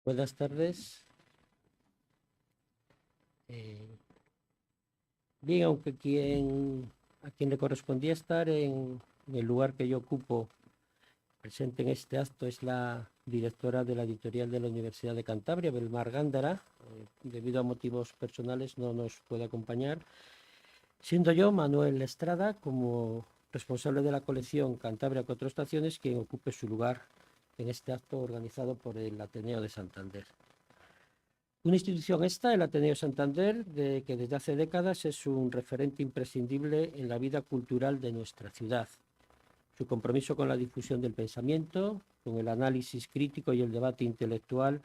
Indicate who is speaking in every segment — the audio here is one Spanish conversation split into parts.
Speaker 1: Buenas tardes. Eh, Bien, aunque a quien le correspondía estar en el lugar que yo ocupo presente en este acto es la directora de la editorial de la Universidad de Cantabria, Belmar Gándara. Debido a motivos personales no nos puede acompañar, siendo yo, Manuel Estrada, como responsable de la colección Cantabria Cuatro Estaciones, quien ocupe su lugar en este acto organizado por el Ateneo de Santander. Una institución esta, el Ateneo Santander, que desde hace décadas es un referente imprescindible en la vida cultural de nuestra ciudad. Su compromiso con la difusión del pensamiento, con el análisis crítico y el debate intelectual,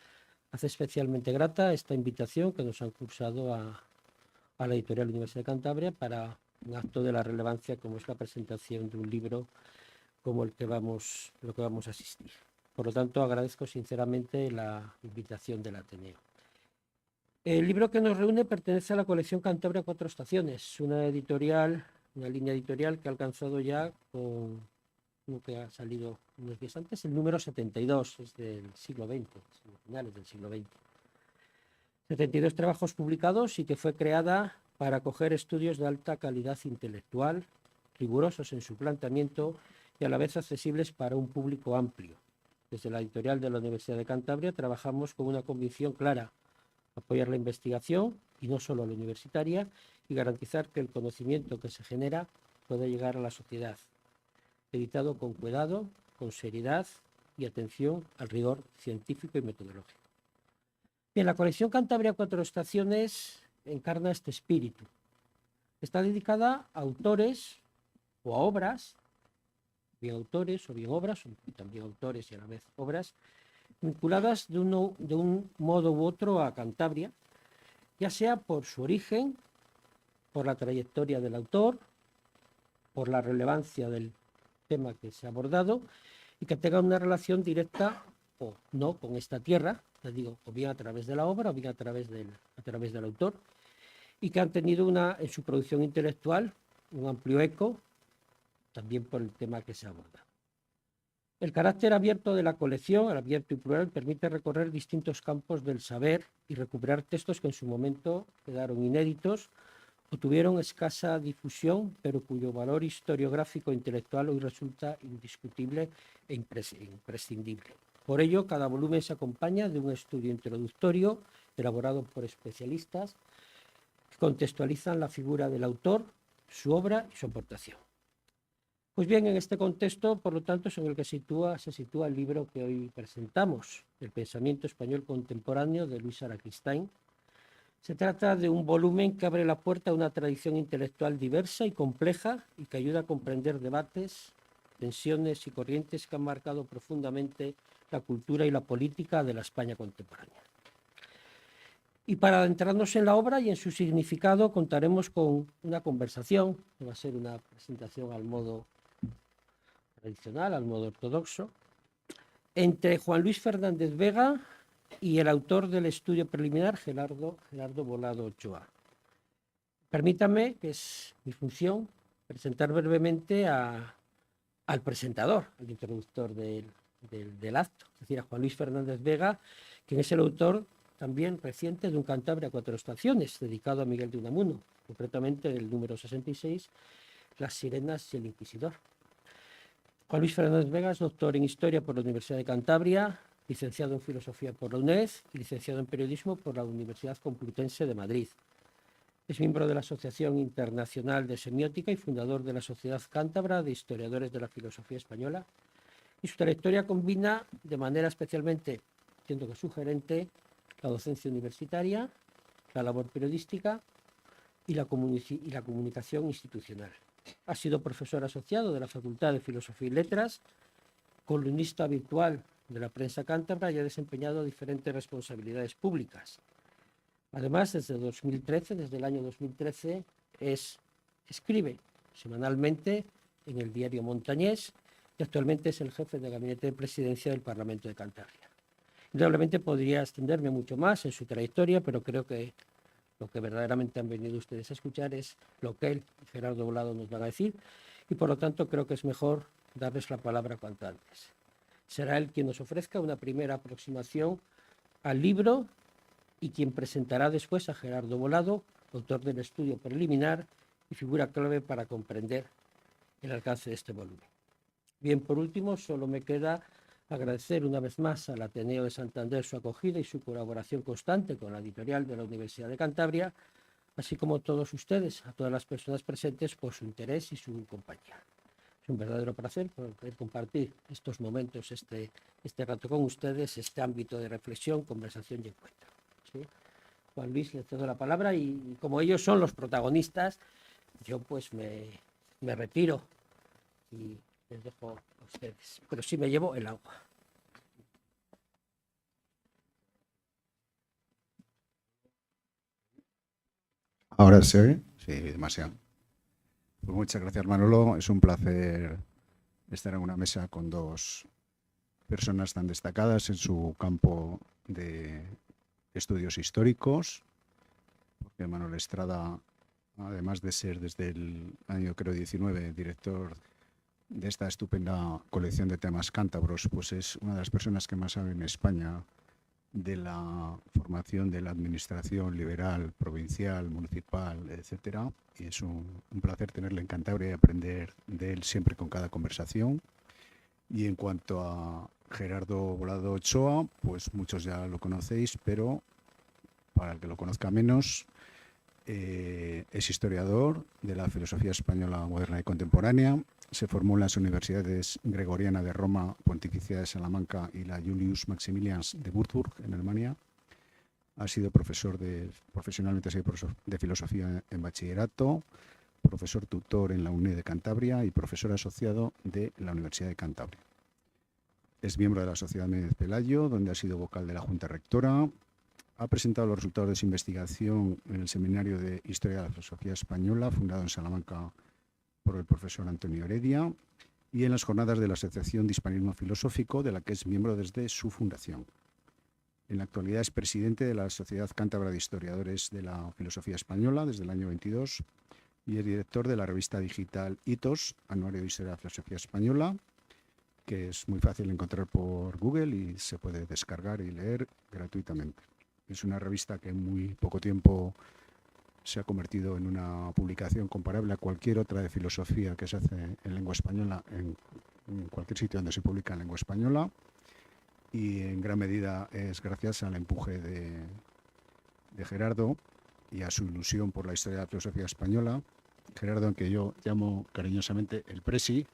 Speaker 1: hace especialmente grata esta invitación que nos han cursado a la Editorial Universidad de Cantabria para un acto de la relevancia como es la presentación de un libro como lo que vamos a asistir. Por lo tanto, agradezco sinceramente la invitación del Ateneo. El libro que nos reúne pertenece a la colección Cantabria Cuatro Estaciones, una línea editorial que ha alcanzado ya, con uno que ha salido unos días antes, el número 72, es del siglo XX, finales del siglo XX. 72 trabajos publicados y que fue creada para acoger estudios de alta calidad intelectual, rigurosos en su planteamiento y a la vez accesibles para un público amplio. Desde la editorial de la Universidad de Cantabria trabajamos con una convicción clara: apoyar la investigación, y no solo la universitaria, y garantizar que el conocimiento que se genera pueda llegar a la sociedad. Editado con cuidado, con seriedad y atención al rigor científico y metodológico. Bien, la colección Cantabria Cuatro Estaciones encarna este espíritu. Está dedicada a autores o a obras, bien autores o bien obras, y también autores y a la vez obras, vinculadas de un modo u otro a Cantabria, ya sea por su origen, por la trayectoria del autor, por la relevancia del tema que se ha abordado y que tenga una relación directa o no con esta tierra, les digo, o bien a través de la obra o bien a través del autor, y que han tenido en su producción intelectual un amplio eco también por el tema que se aborda. El carácter abierto de la colección, abierto y plural, permite recorrer distintos campos del saber y recuperar textos que en su momento quedaron inéditos o tuvieron escasa difusión, pero cuyo valor historiográfico e intelectual hoy resulta indiscutible e imprescindible. Por ello, cada volumen se acompaña de un estudio introductorio elaborado por especialistas que contextualizan la figura del autor, su obra y su aportación. Pues bien, en este contexto, por lo tanto, es en el que se sitúa el libro que hoy presentamos, El pensamiento español contemporáneo, de Luis Araquistáin. Se trata de un volumen que abre la puerta a una tradición intelectual diversa y compleja y que ayuda a comprender debates, tensiones y corrientes que han marcado profundamente la cultura y la política de la España contemporánea. Y para adentrarnos en la obra y en su significado, contaremos con una conversación, que va a ser una presentación al modo tradicional, al modo ortodoxo, entre Juan Luis Fernández Vega y el autor del estudio preliminar, Gerardo Bolado Ochoa. Permítame, que es mi función, presentar brevemente al presentador, al introductor del acto, es decir, a Juan Luis Fernández Vega, quien es el autor también reciente de un Cantabria a Cuatro Estaciones, dedicado a Miguel de Unamuno, concretamente del número 66, Las Sirenas y el Inquisidor. Juan Luis Fernández Vega es doctor en Historia por la Universidad de Cantabria, licenciado en Filosofía por la UNED y licenciado en Periodismo por la Universidad Complutense de Madrid. Es miembro de la Asociación Internacional de Semiótica y fundador de la Sociedad Cántabra de Historiadores de la Filosofía Española. Y su trayectoria combina de manera especialmente, entiendo que sugerente, la docencia universitaria, la labor periodística y la comunicación institucional. Ha sido profesor asociado de la Facultad de Filosofía y Letras, columnista habitual de la prensa cántabra y ha desempeñado diferentes responsabilidades públicas. Además, desde el año 2013, escribe semanalmente en el diario Montañés y actualmente es el jefe de gabinete de presidencia del Parlamento de Cantabria. Indudablemente podría extenderme mucho más en su trayectoria, pero creo que lo que verdaderamente han venido ustedes a escuchar es lo que él y Gerardo Bolado nos van a decir, y por lo tanto creo que es mejor darles la palabra cuanto antes. Será él quien nos ofrezca una primera aproximación al libro y quien presentará después a Gerardo Volado, autor del estudio preliminar y figura clave para comprender el alcance de este volumen. Bien, por último, solo me queda agradecer una vez más al Ateneo de Santander su acogida y su colaboración constante con la editorial de la Universidad de Cantabria, así como a todos ustedes, a todas las personas presentes, por su interés y su compañía. Es un verdadero placer poder compartir estos momentos, este rato con ustedes, este ámbito de reflexión, conversación y encuentro. ¿Sí? Juan Luis, le cedo la palabra y como ellos son los protagonistas, yo pues me retiro y les dejo a ustedes. Pero sí me llevo el agua.
Speaker 2: ¿Ahora se oye? Sí, demasiado. Pues muchas gracias, Manolo. Es un placer estar en una mesa con dos personas tan destacadas en su campo de estudios históricos, porque Manuel Estrada, además de ser desde el año, creo, 19, director de esta estupenda colección de temas cántabros, pues es una de las personas que más sabe en España de la formación de la administración liberal, provincial, municipal, etcétera. Y es un placer tenerle en Cantabria y aprender de él siempre con cada conversación. Y en cuanto a Gerardo Volado Ochoa, pues muchos ya lo conocéis, pero para el que lo conozca menos, es historiador de la filosofía española moderna y contemporánea. Se formó en las universidades Gregoriana de Roma, Pontificia de Salamanca y la Julius Maximilians de Würzburg, en Alemania. Ha sido profesionalmente de filosofía en bachillerato, profesor tutor en la UNED de Cantabria y profesor asociado de la Universidad de Cantabria. Es miembro de la Sociedad Méndez Pelayo, donde ha sido vocal de la Junta Rectora. Ha presentado los resultados de su investigación en el Seminario de Historia de la Filosofía Española, fundado en Salamanca por el profesor Antonio Heredia, y en las jornadas de la Asociación de Hispanismo Filosófico, de la que es miembro desde su fundación. En la actualidad es presidente de la Sociedad Cántabra de Historiadores de la Filosofía Española desde el año 22 y es director de la revista digital Hitos, Anuario de Historia de la Filosofía Española, que es muy fácil encontrar por Google y se puede descargar y leer gratuitamente. Es una revista que en muy poco tiempo se ha convertido en una publicación comparable a cualquier otra de filosofía que se hace en lengua española, en cualquier sitio donde se publica en lengua española, y en gran medida es gracias al empuje de Gerardo y a su ilusión por la historia de la filosofía española. Gerardo, aunque yo llamo cariñosamente el Presi,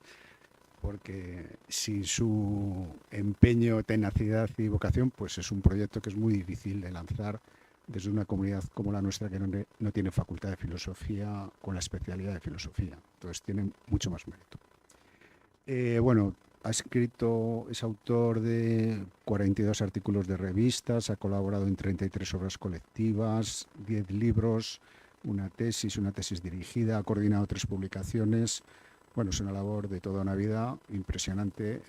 Speaker 2: porque sin su empeño, tenacidad y vocación, pues es un proyecto que es muy difícil de lanzar desde una comunidad como la nuestra que no tiene facultad de filosofía con la especialidad de filosofía. Entonces tiene mucho más mérito. Bueno, es autor de 42 artículos de revistas, ha colaborado en 33 obras colectivas, 10 libros, una tesis dirigida, ha coordinado 3 publicaciones. Bueno, es una labor de toda una vida impresionante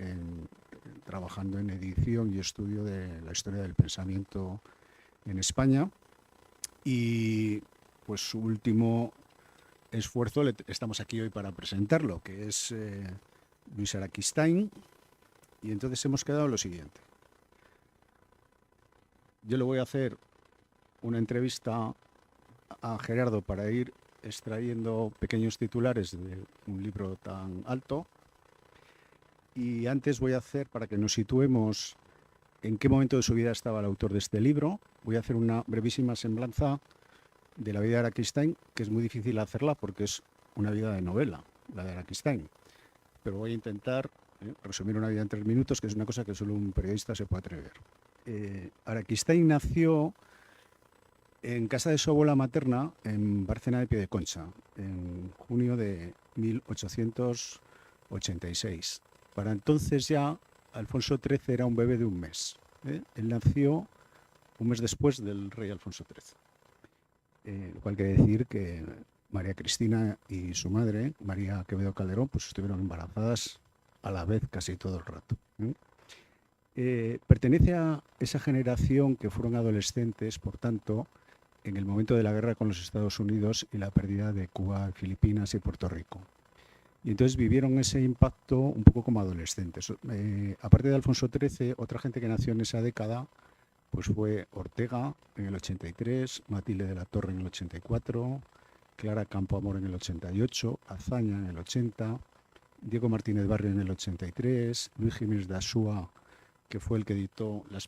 Speaker 2: trabajando en edición y estudio de la historia del pensamiento en España. Y pues su último esfuerzo, estamos aquí hoy para presentarlo, que es Luis Araquistain. Y entonces hemos quedado en lo siguiente. Yo le voy a hacer una entrevista a Gerardo para ir extrayendo pequeños titulares de un libro tan alto. Y antes voy a hacer, para que nos situemos en qué momento de su vida estaba el autor de este libro, voy a hacer una brevísima semblanza de la vida de Araquistain, que es muy difícil hacerla porque es una vida de novela, la de Araquistain. Pero voy a intentar resumir una vida en 3 minutos, que es una cosa que solo un periodista se puede atrever. Araquistain nació en casa de su abuela materna en Bárcena de Piedeconcha, en junio de 1886. Para entonces ya Alfonso XIII era un bebé de un mes. Él nació un mes después del rey Alfonso XIII. Lo cual quiere decir que María Cristina y su madre, María Quevedo Calderón, pues estuvieron embarazadas a la vez casi todo el rato. Pertenece a esa generación que fueron adolescentes, por tanto, en el momento de la guerra con los Estados Unidos y la pérdida de Cuba, Filipinas y Puerto Rico. Y entonces vivieron ese impacto un poco como adolescentes. Aparte de Alfonso XIII, otra gente que nació en esa década pues fue Ortega en el 83, Matilde de la Torre en el 84, Clara Campoamor en el 88, Azaña en el 80, Diego Martínez Barrio en el 83, Luis Jiménez de Asúa, que fue el que editó la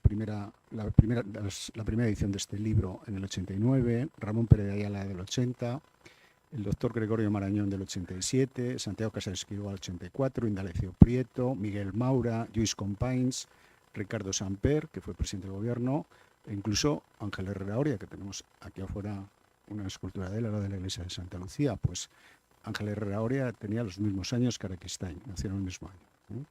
Speaker 2: primera edición de este libro en el 89, Ramón Pérez de Ayala del 80, el doctor Gregorio Marañón del 87, Santiago Casares Quiroga del 84, Indalecio Prieto, Miguel Maura, Lluís Companys, Ricardo Samper, que fue presidente del gobierno, e incluso Ángel Herrera Oria, que tenemos aquí afuera una escultura de él, la de la iglesia de Santa Lucía. Pues Ángel Herrera Oria tenía los mismos años que Araquistáin, nacieron el mismo año.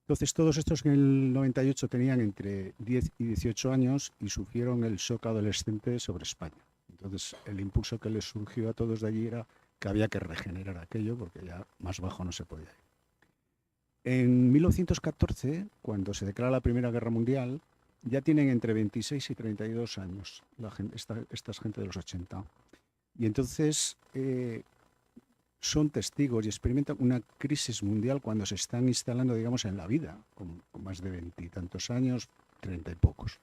Speaker 2: Entonces, todos estos en el 98 tenían entre 10 y 18 años y sufrieron el shock adolescente sobre España. Entonces, el impulso que les surgió a todos de allí era que había que regenerar aquello porque ya más bajo no se podía ir. En 1914, cuando se declara la Primera Guerra Mundial, ya tienen entre 26 y 32 años esta gente de los 80. Y entonces son testigos y experimentan una crisis mundial cuando se están instalando, digamos, en la vida, con más de 20 y tantos años, 30 y pocos.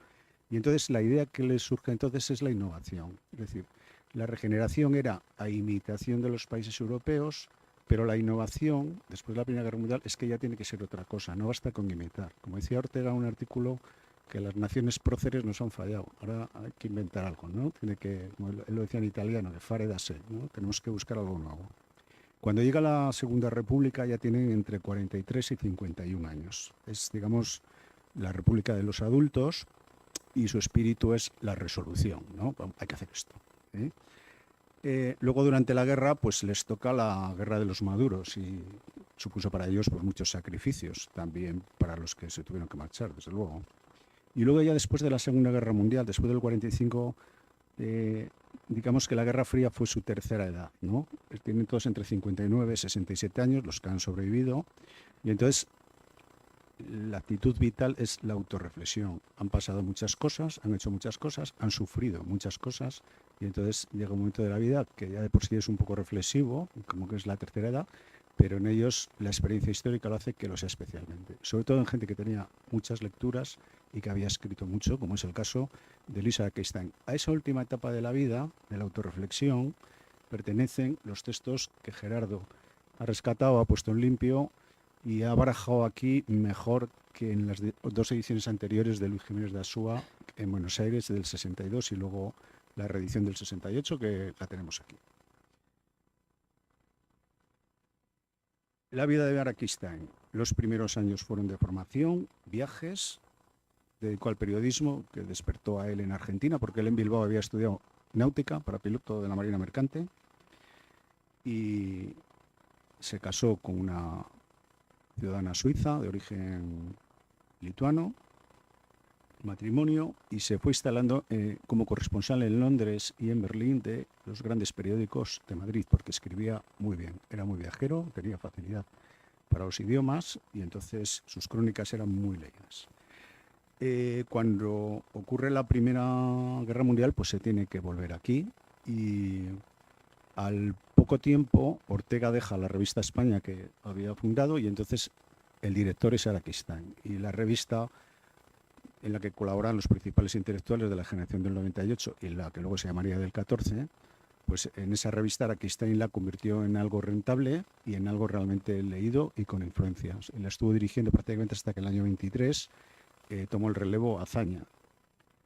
Speaker 2: Y entonces la idea que les surge entonces es la innovación. Es decir, la regeneración era a imitación de los países europeos, pero la innovación, después de la Primera Guerra Mundial, es que ya tiene que ser otra cosa, no basta con imitar. Como decía Ortega en un artículo, que las naciones próceres nos han fallado, ahora hay que inventar algo, ¿no? Tiene que, como él lo decía en italiano, que fare da sé, ¿no? Tenemos que buscar algo nuevo. Cuando llega la Segunda República ya tienen entre 43 y 51 años. Es, digamos, la República de los adultos y su espíritu es la resolución, ¿no? Hay que hacer esto, ¿eh? Luego, durante la guerra, pues les toca la guerra de los maduros y supuso para ellos pues, muchos sacrificios, también para los que se tuvieron que marchar, desde luego. Y luego ya después de la Segunda Guerra Mundial, después del 45, digamos que la Guerra Fría fue su tercera edad, ¿no? Tienen todos entre 59 y 67 años, los que han sobrevivido, y entonces la actitud vital es la autorreflexión. Han pasado muchas cosas, han hecho muchas cosas, han sufrido muchas cosas, y entonces llega un momento de la vida que ya de por sí es un poco reflexivo, como que es la tercera edad, pero en ellos la experiencia histórica lo hace que lo sea especialmente. Sobre todo en gente que tenía muchas lecturas y que había escrito mucho, como es el caso de Luis Araquistáin. A esa última etapa de la vida, de la autorreflexión, pertenecen los textos que Gerardo ha rescatado, ha puesto en limpio y ha barajado aquí mejor que en las dos ediciones anteriores de Luis Jiménez de Asúa en Buenos Aires del 62 y luego la reedición del 68, que la tenemos aquí. La vida de Araquistáin. Los primeros años fueron de formación, viajes, dedicó al periodismo, que despertó a él en Argentina, porque él en Bilbao había estudiado náutica para piloto de la Marina Mercante y se casó con una ciudadana suiza de origen lituano, matrimonio, y se fue instalando como corresponsal en Londres y en Berlín de los grandes periódicos de Madrid, porque escribía muy bien, era muy viajero, tenía facilidad para los idiomas y entonces sus crónicas eran muy leídas. Cuando ocurre la Primera Guerra Mundial, pues se tiene que volver aquí y al poco tiempo Ortega deja la revista España que había fundado y entonces el director es Araquistáin y la revista en la que colaboran los principales intelectuales de la generación del 98 y la que luego se llamaría del 14, pues en esa revista Araquistáin la convirtió en algo rentable y en algo realmente leído y con influencias. Y la estuvo dirigiendo prácticamente hasta que el año 23 tomó el relevo Azaña.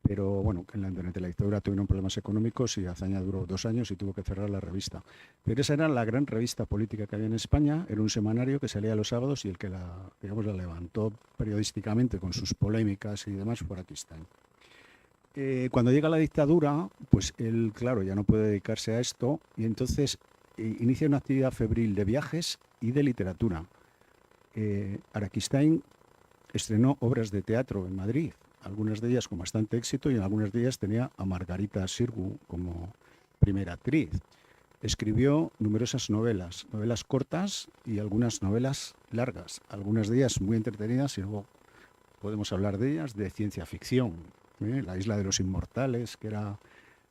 Speaker 2: Pero bueno, durante la dictadura tuvieron problemas económicos y Azaña duró 2 años y tuvo que cerrar la revista. Pero esa era la gran revista política que había en España, era un semanario que salía los sábados y el que la levantó periodísticamente con sus polémicas y demás fue Araquistáin. Cuando llega la dictadura, pues él, claro, ya no puede dedicarse a esto y entonces inicia una actividad febril de viajes y de literatura. Araquistáin estrenó obras de teatro en Madrid, algunas de ellas con bastante éxito y en algunas de ellas tenía a Margarita Xirgu como primera actriz. Escribió numerosas novelas, novelas cortas y algunas novelas largas, algunas de ellas muy entretenidas y luego podemos hablar de ellas, de ciencia ficción. La isla de los inmortales, que era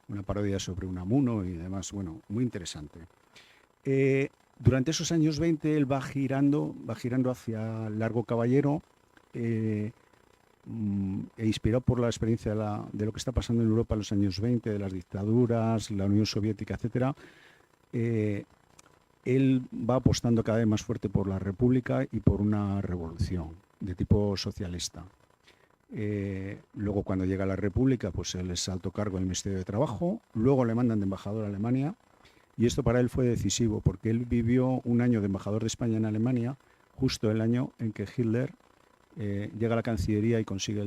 Speaker 2: una parodia sobre Unamuno y demás, bueno, muy interesante. Durante esos años 20 él va girando hacia Largo Caballero, e inspirado por la experiencia de lo que está pasando en Europa en los años 20, de las dictaduras, la Unión Soviética, etcétera, él va apostando cada vez más fuerte por la República y por una revolución de tipo socialista. Luego, cuando llega a la República, pues él es alto cargo del Ministerio de Trabajo, luego le mandan de embajador a Alemania, y esto para él fue decisivo, porque él vivió un año de embajador de España en Alemania, justo el año en que Hitler llega a la Cancillería y consigue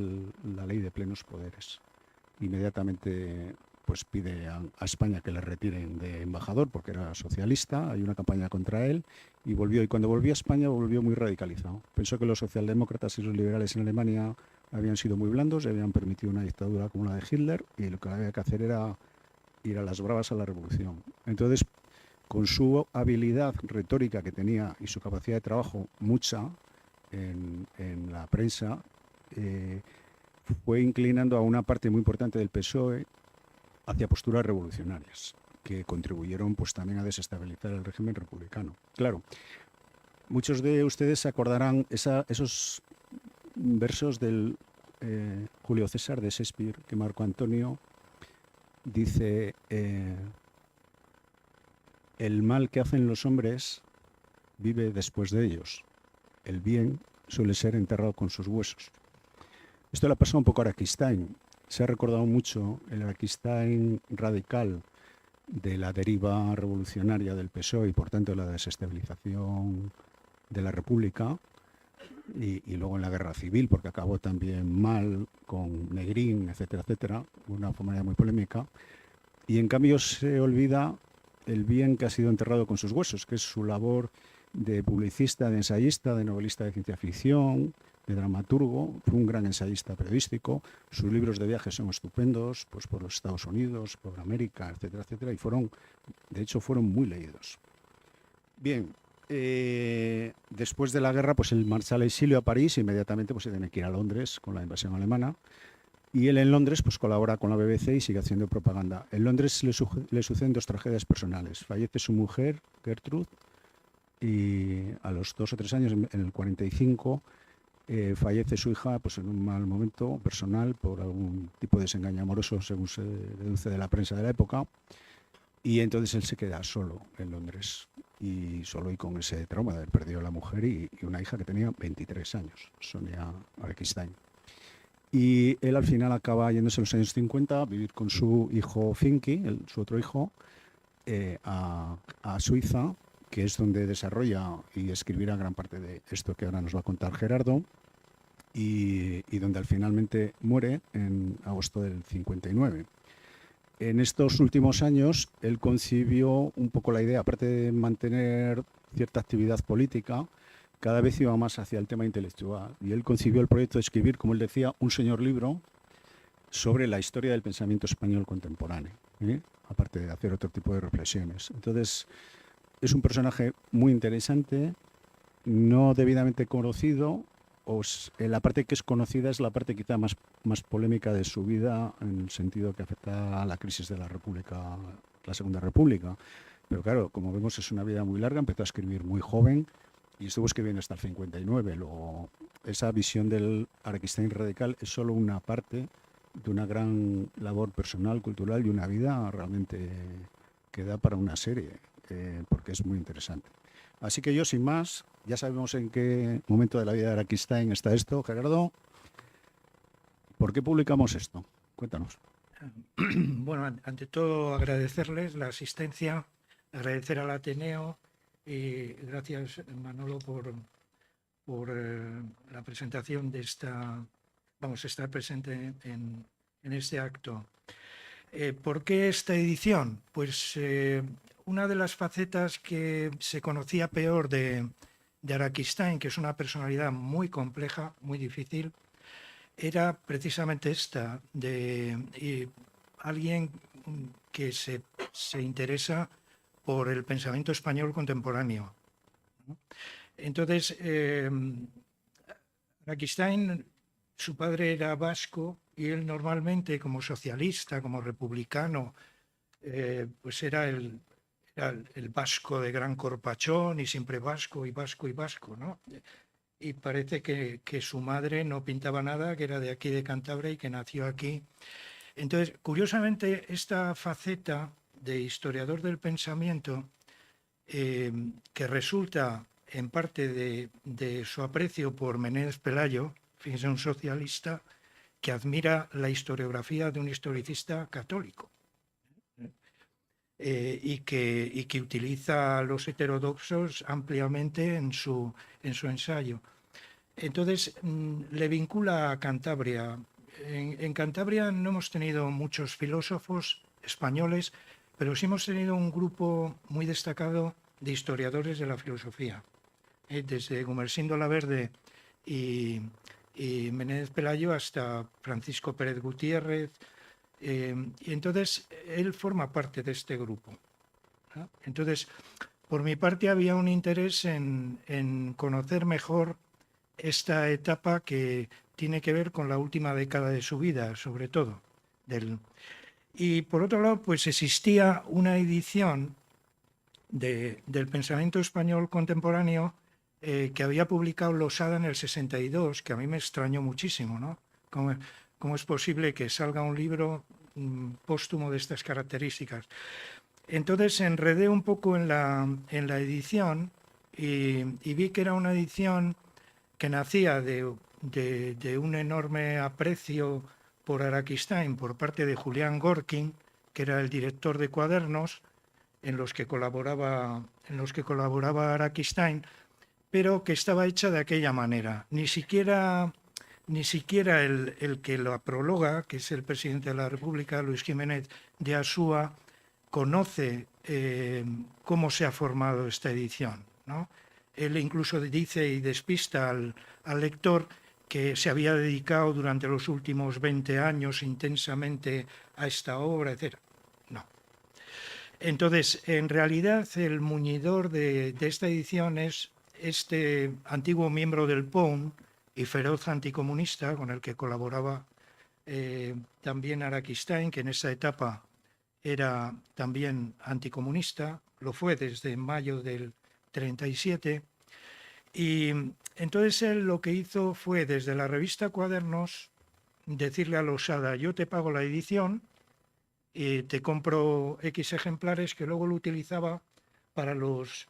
Speaker 2: la ley de plenos poderes. Inmediatamente pues pide a España que le retiren de embajador porque era socialista, hay una campaña contra él y volvió. Y cuando volvió a España volvió muy radicalizado. Pensó que los socialdemócratas y los liberales en Alemania habían sido muy blandos y habían permitido una dictadura como la de Hitler, y lo que había que hacer era ir a las bravas a la revolución. Entonces, con su habilidad retórica que tenía y su capacidad de trabajo mucha en la prensa, fue inclinando a una parte muy importante del PSOE hacia posturas revolucionarias que contribuyeron pues también a desestabilizar el régimen republicano. Claro, muchos de ustedes se acordarán esos versos del Julio César de Shakespeare, que Marco Antonio dice: el mal que hacen los hombres vive después de ellos. El bien suele ser enterrado con sus huesos. Esto le ha pasado un poco a Araquistáin. Se ha recordado mucho el Araquistáin radical de la deriva revolucionaria del PSOE y por tanto la desestabilización de la República, y luego en la guerra civil, porque acabó también mal con Negrín, etcétera, etcétera, de una manera muy polémica. Y en cambio se olvida el bien que ha sido enterrado con sus huesos, que es su labor de publicista, de ensayista, de novelista de ciencia ficción, de dramaturgo. Fue un gran ensayista periodístico. Sus libros de viajes son estupendos, pues por los Estados Unidos, por América, etcétera, etcétera, y de hecho fueron muy leídos. Bien, después de la guerra, pues él marcha al exilio a París, e inmediatamente pues se tiene que ir a Londres con la invasión alemana. Y él en Londres pues colabora con la BBC y sigue haciendo propaganda. En Londres le suceden dos tragedias personales. Fallece su mujer, Gertrude, y a los 2 o 3 años, en el 45, fallece su hija pues en un mal momento personal por algún tipo de desengaño amoroso, según se deduce de la prensa de la época. Y entonces él se queda solo en Londres, y solo y con ese trauma de haber perdido a la mujer y una hija que tenía 23 años, Sonia Araquistáin. Y él al final acaba yéndose en los años 50 a vivir con su hijo Finky, su otro hijo, a Suiza, que es donde desarrolla y escribirá gran parte de esto que ahora nos va a contar Gerardo, y donde finalmente muere en agosto del 59. En estos últimos años, él concibió un poco la idea, aparte de mantener cierta actividad política, cada vez iba más hacia el tema intelectual. Y él concibió el proyecto de escribir, como él decía, un señor libro sobre la historia del pensamiento español contemporáneo, aparte de hacer otro tipo de reflexiones. Entonces, es un personaje muy interesante, no debidamente conocido. La parte que es conocida es la parte quizá más polémica de su vida, en el sentido que afecta a la crisis de la República, la Segunda República. Pero claro, como vemos, es una vida muy larga. Empezó a escribir muy joven y estuvo escribiendo hasta el 59. Luego, esa visión del Araquistáin radical es solo una parte de una gran labor personal, cultural, y una vida realmente que da para una serie, porque es muy interesante. Así que yo, sin más, ya sabemos en qué momento de la vida de Araquistáin está esto. Gerardo, ¿por qué publicamos esto? Cuéntanos.
Speaker 3: Bueno, ante todo agradecerles la asistencia, agradecer al Ateneo y gracias, Manolo, por la presentación de estar presente en este acto. ¿Por qué esta edición? Pues una de las facetas que se conocía peor de Araquistáin, que es una personalidad muy compleja, muy difícil, era precisamente esta, de alguien que se interesa por el pensamiento español contemporáneo. Entonces, Araquistáin, su padre era vasco y él normalmente, como socialista, como republicano, pues era el vasco de gran corpachón y siempre vasco y vasco y vasco, ¿no? y parece que su madre no pintaba nada, que era de aquí de Cantabria y que nació aquí. Entonces, curiosamente, esta faceta de historiador del pensamiento, que resulta en parte de su aprecio por Menéndez Pelayo, fíjense, un socialista que admira la historiografía de un historicista católico, y que utiliza a los heterodoxos ampliamente en su ensayo. Entonces, le vincula a Cantabria. En Cantabria no hemos tenido muchos filósofos españoles, pero sí hemos tenido un grupo muy destacado de historiadores de la filosofía, desde Gumersindo Laverde y Menéndez Pelayo hasta Francisco Pérez Gutiérrez. Y entonces él forma parte de este grupo, ¿no? Entonces, por mi parte había un interés en conocer mejor esta etapa que tiene que ver con la última década de su vida, sobre todo. Y por otro lado, pues existía una edición del pensamiento español contemporáneo que había publicado Losada en el 62, que a mí me extrañó muchísimo, ¿no? ¿Cómo es posible que salga un libro póstumo de estas características? Entonces enredé un poco en la edición y vi que era una edición que nacía de un enorme aprecio por Araquistáin por parte de Julián Gorkin, que era el director de Cuadernos, en los que colaboraba Araquistáin, pero que estaba hecha de aquella manera. Ni siquiera el que la prologa, que es el presidente de la República, Luis Jiménez de Asúa, conoce cómo se ha formado esta edición, ¿no? Él incluso dice y despista al lector que se había dedicado durante los últimos 20 años intensamente a esta obra, etc. No. Entonces, en realidad, el muñidor de esta edición es este antiguo miembro del POUM y feroz anticomunista con el que colaboraba también Araquistáin, que en esa etapa era también anticomunista, lo fue desde mayo del 37, y entonces él lo que hizo fue desde la revista Cuadernos decirle a Losada: yo te pago la edición y te compro X ejemplares, que luego lo utilizaba para los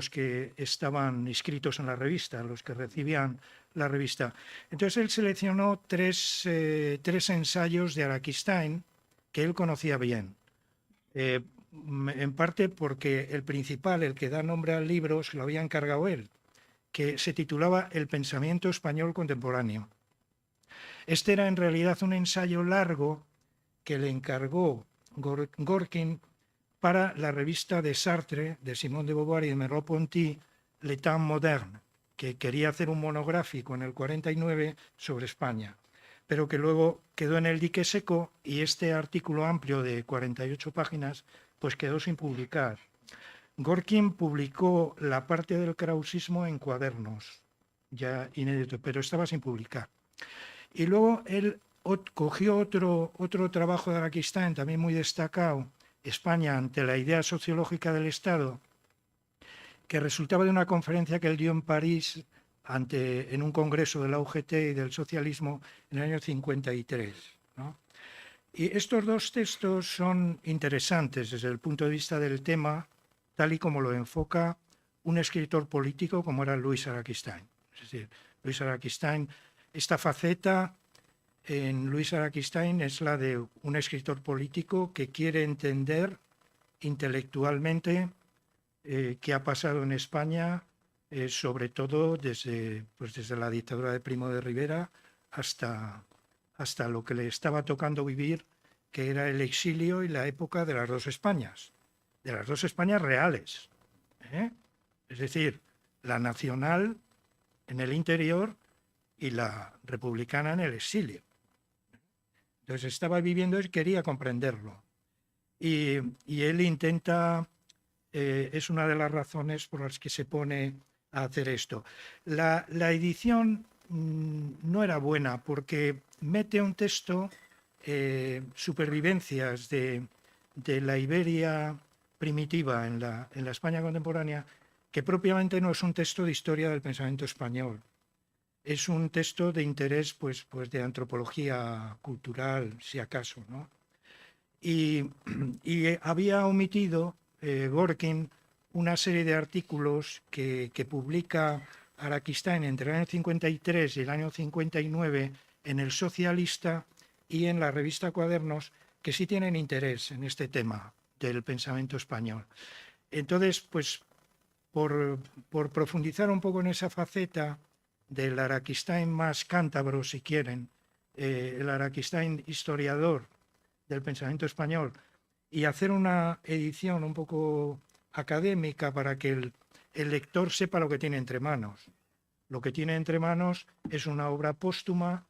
Speaker 3: que estaban inscritos en la revista, los que recibían la revista. Entonces él seleccionó tres ensayos de Araquistáin que él conocía bien, en parte porque el principal, el que da nombre al libro, se lo había encargado él, que se titulaba El pensamiento español contemporáneo. Este era en realidad un ensayo largo que le encargó Gorkin para la revista de Sartre, de Simone de Beauvoir y de Merleau-Ponty, Le Temps Moderne, que quería hacer un monográfico en el 49 sobre España, pero que luego quedó en el dique seco, y este artículo amplio de 48 páginas pues quedó sin publicar. Gorkin publicó la parte del krausismo en Cuadernos, ya inédito, pero estaba sin publicar. Y luego él cogió otro trabajo de Araquistáin, también muy destacado, España ante la idea sociológica del Estado, que resultaba de una conferencia que él dio en París en un congreso de la UGT y del socialismo en el año 53, ¿no? Y estos dos textos son interesantes desde el punto de vista del tema, tal y como lo enfoca un escritor político como era Luis Araquistáin. Es decir, Luis Araquistáin, esta faceta en Luis Araquistáin es la de un escritor político que quiere entender intelectualmente qué ha pasado en España, sobre todo desde la dictadura de Primo de Rivera hasta lo que le estaba tocando vivir, que era el exilio y la época de las dos Españas reales, ¿eh? Es decir, la nacional en el interior y la republicana en el exilio. Entonces estaba viviendo y quería comprenderlo. Y él intenta, es una de las razones por las que se pone a hacer esto. La edición no era buena porque mete un texto, supervivencias de la Iberia primitiva en la España contemporánea, que propiamente no es un texto de historia del pensamiento español. Es un texto de interés, pues de antropología cultural, si acaso, ¿no? Y había omitido Gorkin una serie de artículos que publica Araquistáin entre el año 53 y el año 59 en El Socialista y en la revista Cuadernos, que sí tienen interés en este tema del pensamiento español. Entonces, pues por profundizar un poco en esa faceta del Araquistáin más cántabro, si quieren, el Araquistáin historiador del pensamiento español, y hacer una edición un poco académica para que el lector sepa lo que tiene entre manos. Lo que tiene entre manos es una obra póstuma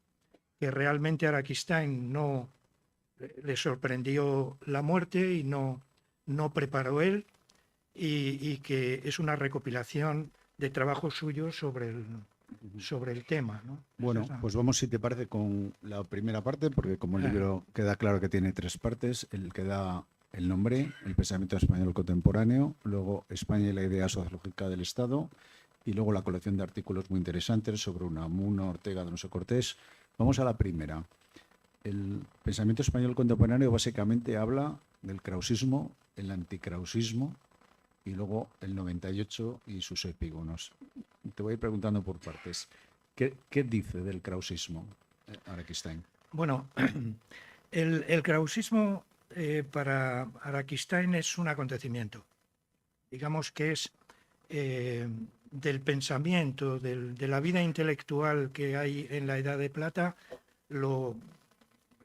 Speaker 3: que realmente a Araquistáin no le sorprendió la muerte y no preparó él, y que es una recopilación de trabajos suyos sobre el tema, ¿no?
Speaker 2: Bueno, pues vamos, si te parece, con la primera parte, porque como el libro queda claro que tiene 3 partes, el que da el nombre, el pensamiento español contemporáneo, luego España y la idea sociológica del Estado, y luego la colección de artículos muy interesantes sobre Unamuno, Ortega, Donoso Cortés. Vamos a la primera. El pensamiento español contemporáneo básicamente habla del krausismo, el antikrausismo y luego el 98 y sus epígonos. Te voy a ir preguntando por partes. ¿Qué dice del krausismo, Araquistáin?
Speaker 3: Bueno, el krausismo para Araquistáin es un acontecimiento. Digamos que es del pensamiento, de la vida intelectual que hay en la Edad de Plata,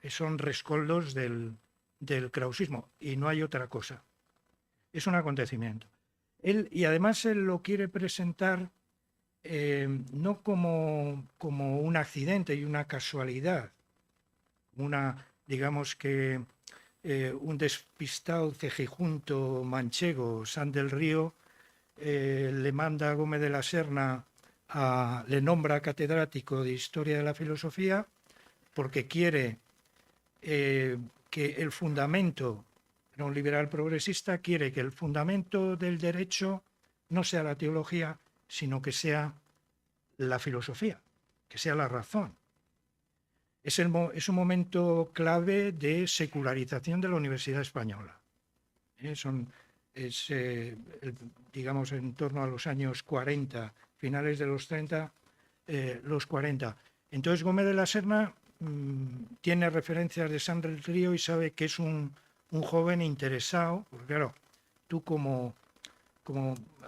Speaker 3: son rescoldos del krausismo, y no hay otra cosa. Es un acontecimiento. Y además él lo quiere presentar no como un accidente y una casualidad, digamos que un despistado cejijunto manchego, San del Río, le manda a Gómez de la Serna, le nombra catedrático de Historia de la Filosofía, porque quiere que el fundamento, era un liberal progresista, quiere que el fundamento del derecho no sea la teología, sino que sea la filosofía, que sea la razón. Es un momento clave de secularización de la Universidad Española. Digamos, en torno a los años 40, finales de los 30, los 40. Entonces Gómez de la Serna tiene referencias de San del Río y sabe que es un joven interesado, porque claro, tú como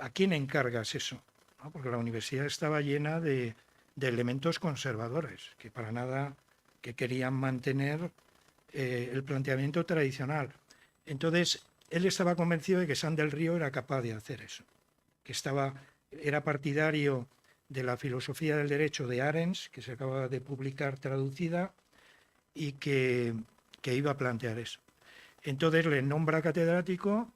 Speaker 3: ¿a quién encargas eso? ¿No? Porque la universidad estaba llena de elementos conservadores, que para nada, que querían mantener el planteamiento tradicional. Entonces, él estaba convencido de que San del Río era capaz de hacer eso, que era partidario de la filosofía del derecho de Arens, que se acaba de publicar traducida, y que iba a plantear eso. Entonces le nombra catedrático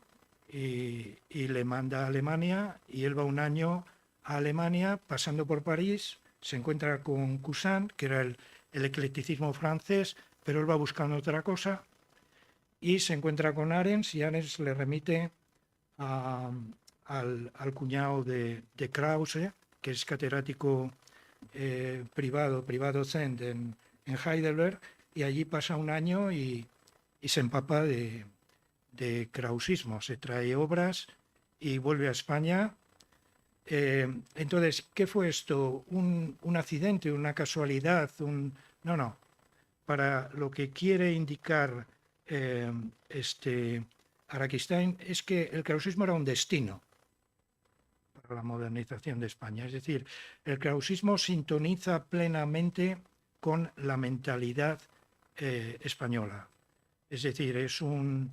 Speaker 3: y le manda a Alemania, y él va un año a Alemania, pasando por París, se encuentra con Cousin, que era el eclecticismo francés, pero él va buscando otra cosa, y se encuentra con Arens, y Arens le remite al cuñado de Krause, que es catedrático privado docente en Heidelberg, y allí pasa un año y se empapa de krausismo, se trae obras y vuelve a España. Entonces, ¿qué fue esto? ¿Un accidente, una casualidad? No. Para lo que quiere indicar Araquistáin es que el krausismo era un destino para la modernización de España. Es decir, el krausismo sintoniza plenamente con la mentalidad española. Es decir, es un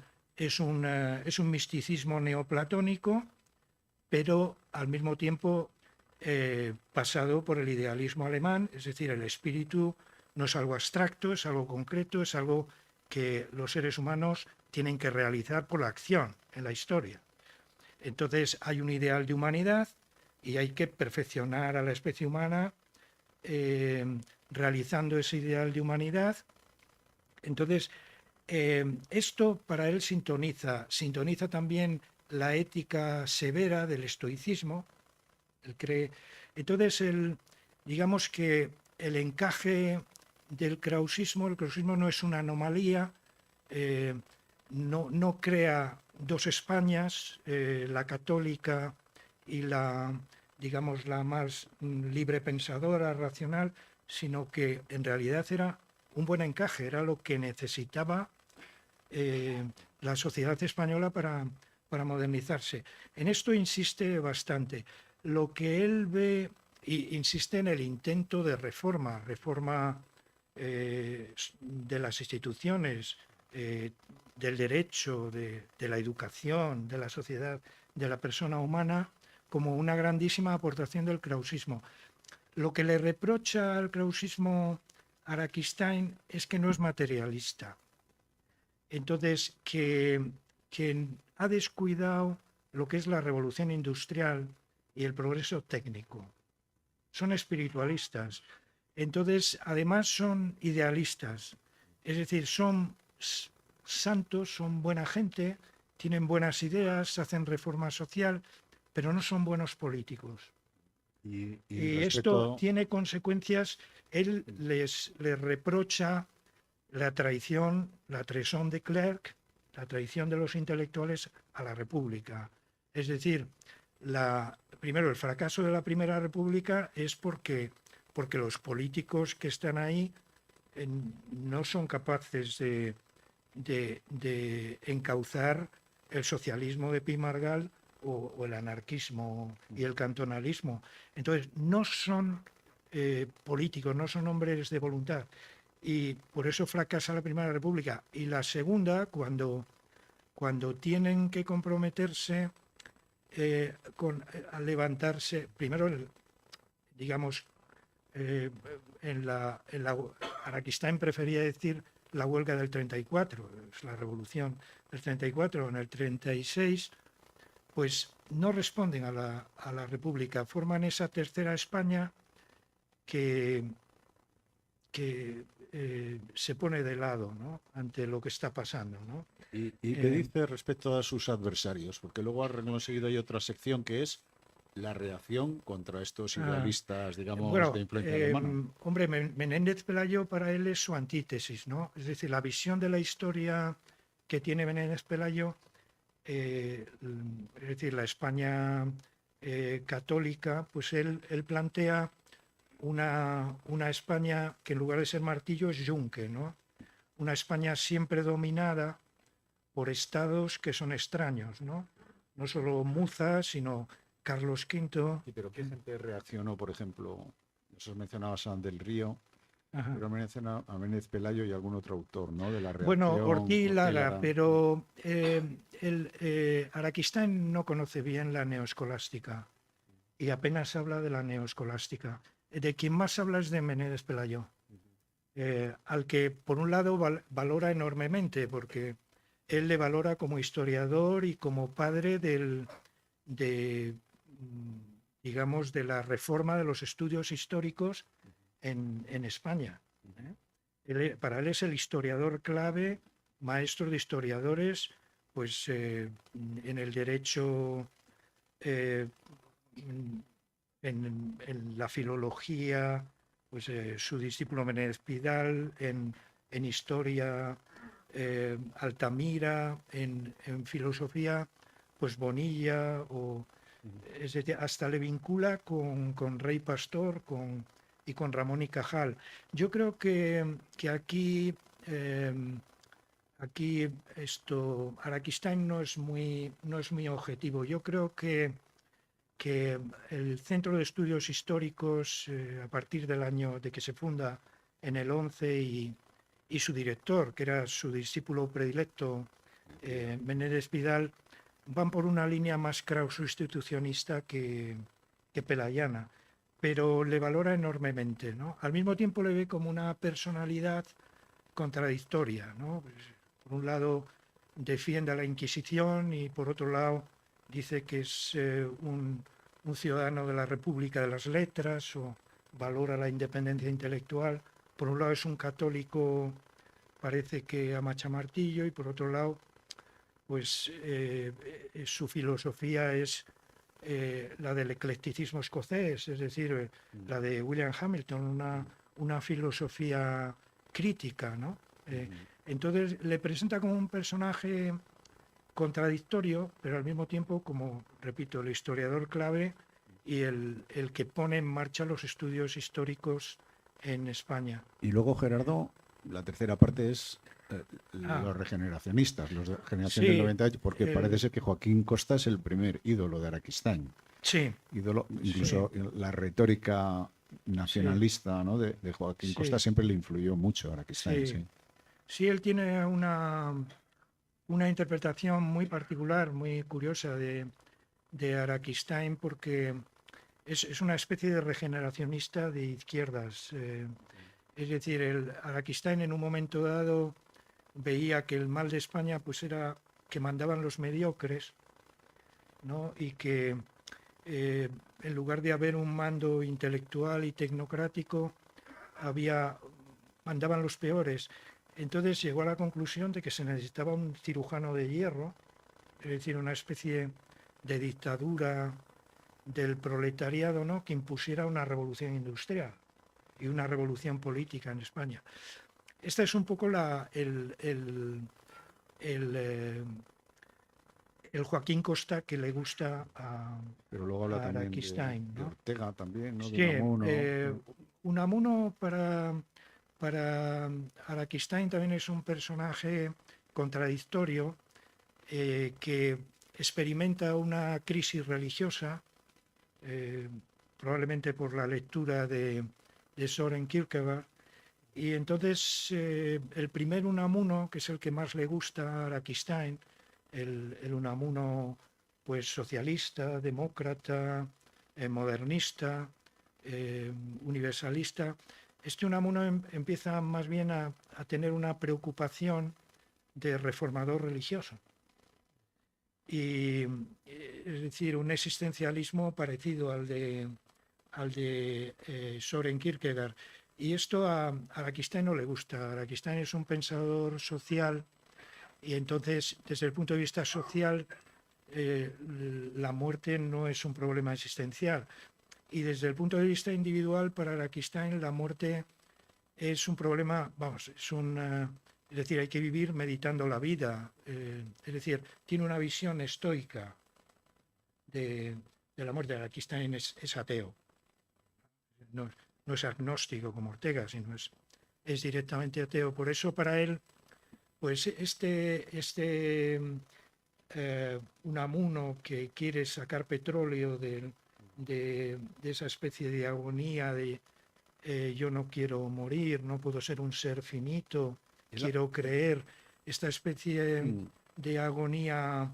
Speaker 3: misticismo neoplatónico, pero al mismo tiempo pasado por el idealismo alemán. Es decir, el espíritu no es algo abstracto, es algo concreto, es algo que los seres humanos tienen que realizar por la acción en la historia. Entonces hay un ideal de humanidad y hay que perfeccionar a la especie humana realizando ese ideal de humanidad. Entonces, esto para él sintoniza también la ética severa del estoicismo. Él cree. Entonces, digamos que el encaje del krausismo, el krausismo no es una anomalía, no crea dos Españas, la católica y digamos, la más libre pensadora, racional, sino que en realidad era un buen encaje, era lo que necesitaba la sociedad española para modernizarse. En esto insiste bastante. Lo que él ve, insiste en el intento de reforma de las instituciones, del derecho, de la educación, de la sociedad, de la persona humana, como una grandísima aportación del krausismo. Lo que le reprocha al krausismo Araquistáin es que no es materialista. Entonces, que ha descuidado lo que es la revolución industrial y el progreso técnico. Son espiritualistas. Entonces, además son idealistas. Es decir, son santos, son buena gente, tienen buenas ideas, hacen reforma social, pero no son buenos políticos.
Speaker 4: Y
Speaker 3: Y esto
Speaker 4: respecto,
Speaker 3: tiene consecuencias. Él les reprocha la traición, la traición de Clerc, la traición de los intelectuales a la República. Es decir, primero el fracaso de la Primera República es porque los políticos que están ahí no son capaces de encauzar el socialismo de Pi Margall o el anarquismo y el cantonalismo. Entonces, no son políticos, no son hombres de voluntad. Y por eso fracasa la Primera República. Y la segunda, cuando tienen que comprometerse a levantarse, primero, digamos, Araquistáin prefería decir la huelga del 34, es la revolución del 34, en el 36, pues no responden a la República, forman esa tercera España que se pone de lado, ¿no?, ante lo que está pasando, ¿no?
Speaker 4: ¿y qué dice respecto a sus adversarios? Porque luego a renglón seguido hay otra sección que es la reacción contra estos idealistas, digamos,
Speaker 3: Bueno,
Speaker 4: de influencia alemana.
Speaker 3: hombre, Menéndez Pelayo para él es su antítesis, ¿no? Es decir, la visión de la historia que tiene Menéndez Pelayo, es decir, la España católica, pues él plantea una España que en lugar de ser martillo es yunque, ¿no? Una España siempre dominada por estados que son extraños, ¿no? No solo Muza, sino Carlos V.
Speaker 4: Sí, pero ¿qué gente reaccionó, por ejemplo? Eso mencionabas a del Río,
Speaker 3: Ajá.
Speaker 4: pero menciona a Menéndez Pelayo y algún otro autor, ¿no? De la reacción.
Speaker 3: Bueno, Ortiz y Lara,
Speaker 4: Lara.
Speaker 3: pero Araquistáin no conoce bien la neoescolástica y apenas habla de la neoescolástica. De quien más habla es de Menéndez Pelayo, al que por un lado valora enormemente, porque él le valora como historiador y como padre digamos, de la reforma de los estudios históricos en España. Para él es el historiador clave, maestro de historiadores, pues en el derecho, en la filología, pues su discípulo Menéndez Pidal, en historia Altamira, en filosofía, pues Bonilla, es decir, hasta le vincula con Rey Pastor y con Ramón y Cajal. Yo creo que aquí Araquistáin no es muy objetivo. Yo creo que el Centro de Estudios Históricos, a partir del año de que se funda en el 11 y su director, que era su discípulo predilecto, Menéndez Pidal, van por una línea más krauso-institucionista que pelayana, pero le valora enormemente, ¿no? Al mismo tiempo le ve como una personalidad contradictoria, ¿no? Pues, por un lado defiende a la Inquisición y por otro lado dice que es un ciudadano de la República de las Letras o valora la independencia intelectual. Por un lado es un católico, parece que a machamartillo, y por otro lado pues su filosofía es la del eclecticismo escocés, es decir, la de William Hamilton, una filosofía crítica, ¿no? Entonces le presenta como un personaje contradictorio, pero al mismo tiempo, como repito, el historiador clave y el que pone en marcha los estudios históricos en España.
Speaker 2: Y luego, Gerardo, la tercera parte es
Speaker 3: Ah.
Speaker 2: los regeneracionistas, los de generación
Speaker 3: Sí,
Speaker 2: del 98, porque parece ser que Joaquín Costa es el primer ídolo de Araquistáin.
Speaker 3: Sí,
Speaker 2: Ídolo, incluso la retórica nacionalista, ¿no? de Joaquín
Speaker 3: Sí.
Speaker 2: Costa siempre le influyó mucho a Araquistáin.
Speaker 3: Sí.
Speaker 2: Sí.
Speaker 3: sí, él tiene una interpretación muy particular, muy curiosa de Araquistáin, porque es una especie de regeneracionista de izquierdas. Es decir, Araquistáin en un momento dado veía que el mal de España pues era que mandaban los mediocres, ¿no? Y que en lugar de haber un mando intelectual y tecnocrático, mandaban los peores. Entonces llegó a la conclusión de que se necesitaba un cirujano de hierro, es decir, una especie de dictadura del proletariado, ¿no?, que impusiera una revolución industrial y una revolución política en España. Esta es un poco el Joaquín Costa que le gusta
Speaker 2: Pero luego habla
Speaker 3: a
Speaker 2: también
Speaker 3: Araquistáin,
Speaker 2: de
Speaker 3: ¿no?
Speaker 2: Ortega también, ¿no? De
Speaker 3: Sí,
Speaker 2: Unamuno.
Speaker 3: Unamuno para Araquistáin también es un personaje contradictorio que experimenta una crisis religiosa, probablemente por la lectura de Søren Kierkegaard, y entonces el primer Unamuno, que es el que más le gusta a Araquistáin, el Unamuno pues socialista, demócrata, modernista, universalista, este Unamuno empieza más bien a tener una preocupación de reformador religioso. Y es decir, un existencialismo parecido al de Søren Kierkegaard. Y esto a Araquistáin no le gusta. Araquistáin es un pensador social y entonces, desde el punto de vista social, la muerte no es un problema existencial. Y desde el punto de vista individual, para Araquistáin la muerte es un problema, vamos, es decir, hay que vivir meditando la vida. Es decir, tiene una visión estoica de la muerte. Araquistáin es ateo. No es agnóstico como Ortega, sino es directamente ateo. Por eso para él, pues Unamuno que quiere sacar petróleo de esa especie de agonía de yo no quiero morir, no puedo ser un ser finito, quiero creer, esta especie de agonía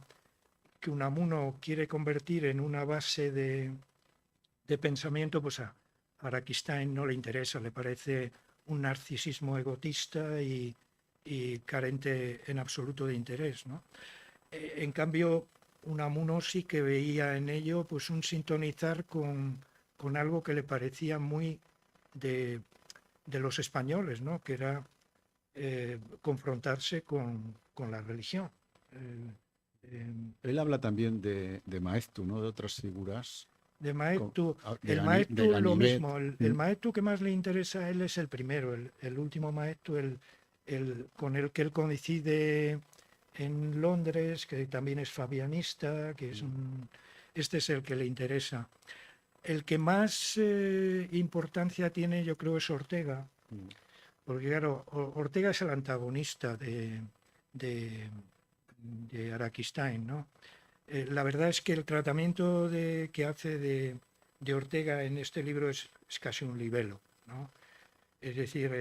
Speaker 3: que Unamuno quiere convertir en una base de pensamiento, pues a Araquistáin no le interesa, le parece un narcisismo egotista y carente en absoluto de interés, ¿no? En cambio, Unamuno sí que veía en ello pues un sintonizar con algo que le parecía muy de los españoles, ¿no?, que era confrontarse con la religión.
Speaker 2: Él habla también de Maeztu, ¿no? De otras figuras.
Speaker 3: De Maeztu,
Speaker 2: De
Speaker 3: Maeztu lo
Speaker 2: Ganivet.
Speaker 3: mismo, el Maeztu que más le interesa a él es el primero, el último Maeztu, con el que él coincide en Londres, que también es fabianista, que es este es el que le interesa. El que más importancia tiene, yo creo, es Ortega, porque claro, Ortega es el antagonista de Araquistáin, ¿no? La verdad es que el tratamiento que hace de Ortega en este libro es casi un libelo, ¿no? Es decir,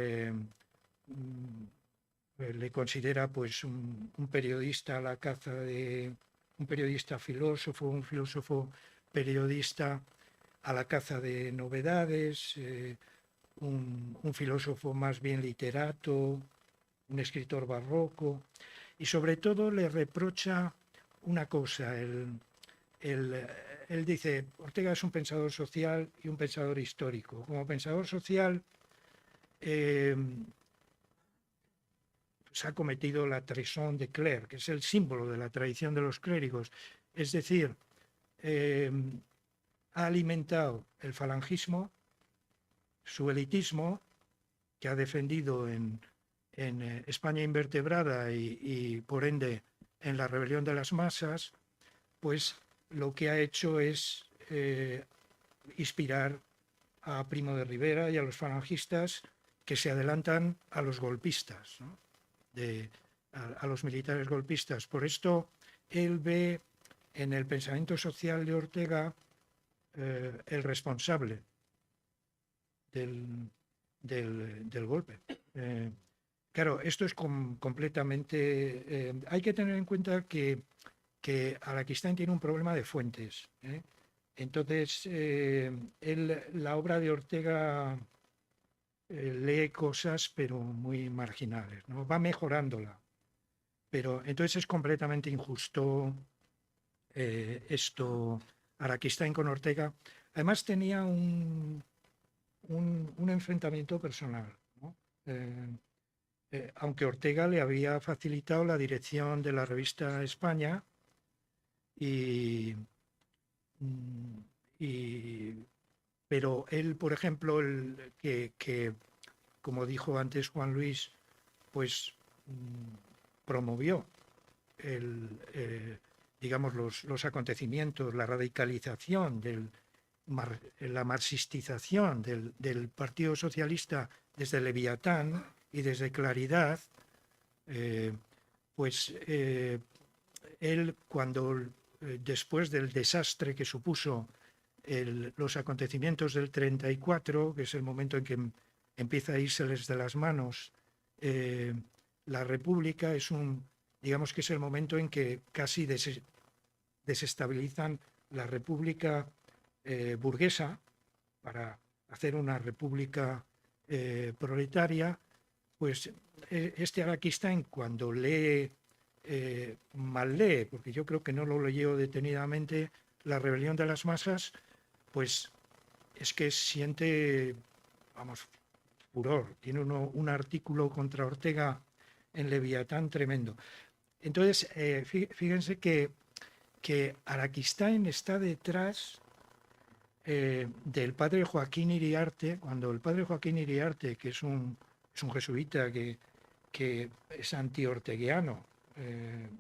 Speaker 3: le considera pues un periodista a la caza de un periodista filósofo, un filósofo periodista a la caza de novedades, un filósofo más bien literato, un escritor barroco, y sobre todo le reprocha una cosa. Él dice, Ortega es un pensador social y un pensador histórico. Como pensador social, se ha cometido la trahison de clerc, que es el símbolo de la traición de los clérigos. Es decir, ha alimentado el falangismo, su elitismo, que ha defendido en España invertebrada y por ende en la rebelión de las masas, pues lo que ha hecho es inspirar a Primo de Rivera y a los falangistas que se adelantan a los golpistas, ¿no? A los militares golpistas. Por esto él ve en el pensamiento social de Ortega el responsable del golpe. Claro, esto es completamente... hay que tener en cuenta que Araquistáin tiene un problema de fuentes. Entonces, la obra de Ortega lee cosas, pero muy marginales, ¿no? Va mejorándola. Pero entonces es completamente injusto esto, Araquistáin con Ortega. Además tenía un enfrentamiento personal, ¿no? Aunque Ortega le había facilitado la dirección de la revista España pero él, por ejemplo, que como dijo antes Juan Luis, pues promovió digamos los acontecimientos, la radicalización la marxistización del Partido Socialista desde Leviatán y desde Claridad, pues él después del desastre que supuso los acontecimientos del 34, que es el momento en que empieza a írseles de las manos la República, digamos que es el momento en que casi desestabilizan la República burguesa para hacer una república proletaria. Pues este Araquistáin, cuando mal lee, porque yo creo que no lo leyó detenidamente, La rebelión de las masas, pues es que siente, vamos, furor. Tiene un artículo contra Ortega en Leviatán tremendo. Entonces, fíjense que Araquistáin está detrás del padre Joaquín Iriarte, cuando el padre Joaquín Iriarte, que es un jesuita que es anti-orteguiano,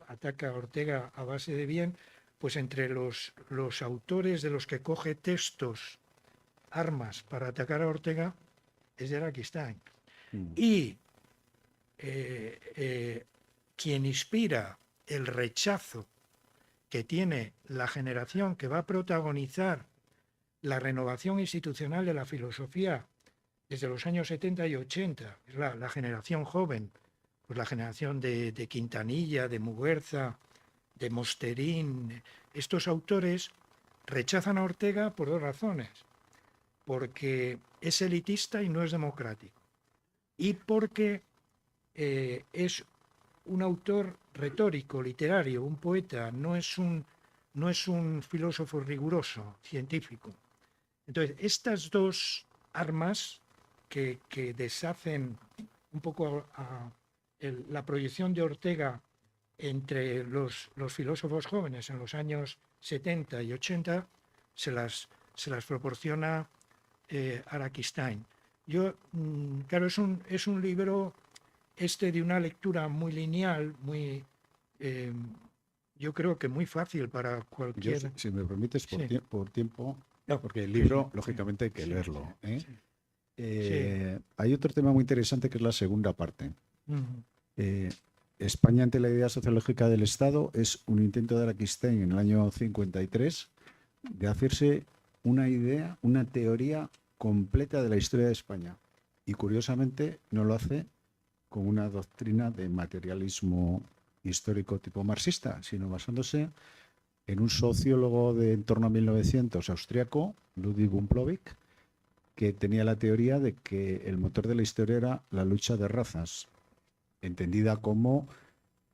Speaker 3: ataca a Ortega a base de bien, pues entre los autores de los que coge textos, armas para atacar a Ortega, es de Araquistáin. Y quien inspira el rechazo que tiene la generación que va a protagonizar la renovación institucional de la filosofía desde los años 70 y 80, es la generación joven, pues la generación de Quintanilla, de Muguerza, de Mosterín. Estos autores rechazan a Ortega por dos razones: porque es elitista y no es democrático, y porque es un autor retórico, literario, un poeta, no es un filósofo riguroso, científico. Entonces, estas dos armas que deshacen un poco la proyección de Ortega entre los filósofos jóvenes en los años 70 y 80, se las proporciona Araquistáin. Claro, es un libro de una lectura muy lineal, yo creo que muy fácil para cualquier...
Speaker 2: Yo, si me permites, por tiempo,
Speaker 3: No,
Speaker 2: porque el libro,
Speaker 3: sí,
Speaker 2: lógicamente, hay que leerlo.
Speaker 3: sí.
Speaker 2: Hay otro tema muy interesante que es la segunda parte.
Speaker 3: Mm.
Speaker 2: España ante la idea sociológica del Estado es un intento de Araquistáin en el año 53 de hacerse una idea, una teoría completa de la historia de España. Y curiosamente no lo hace con una doctrina de materialismo histórico tipo marxista, sino basándose en un sociólogo de en torno a 1900 austriaco, Ludwig Bumplowik, que tenía la teoría de que el motor de la historia era la lucha de razas, entendida como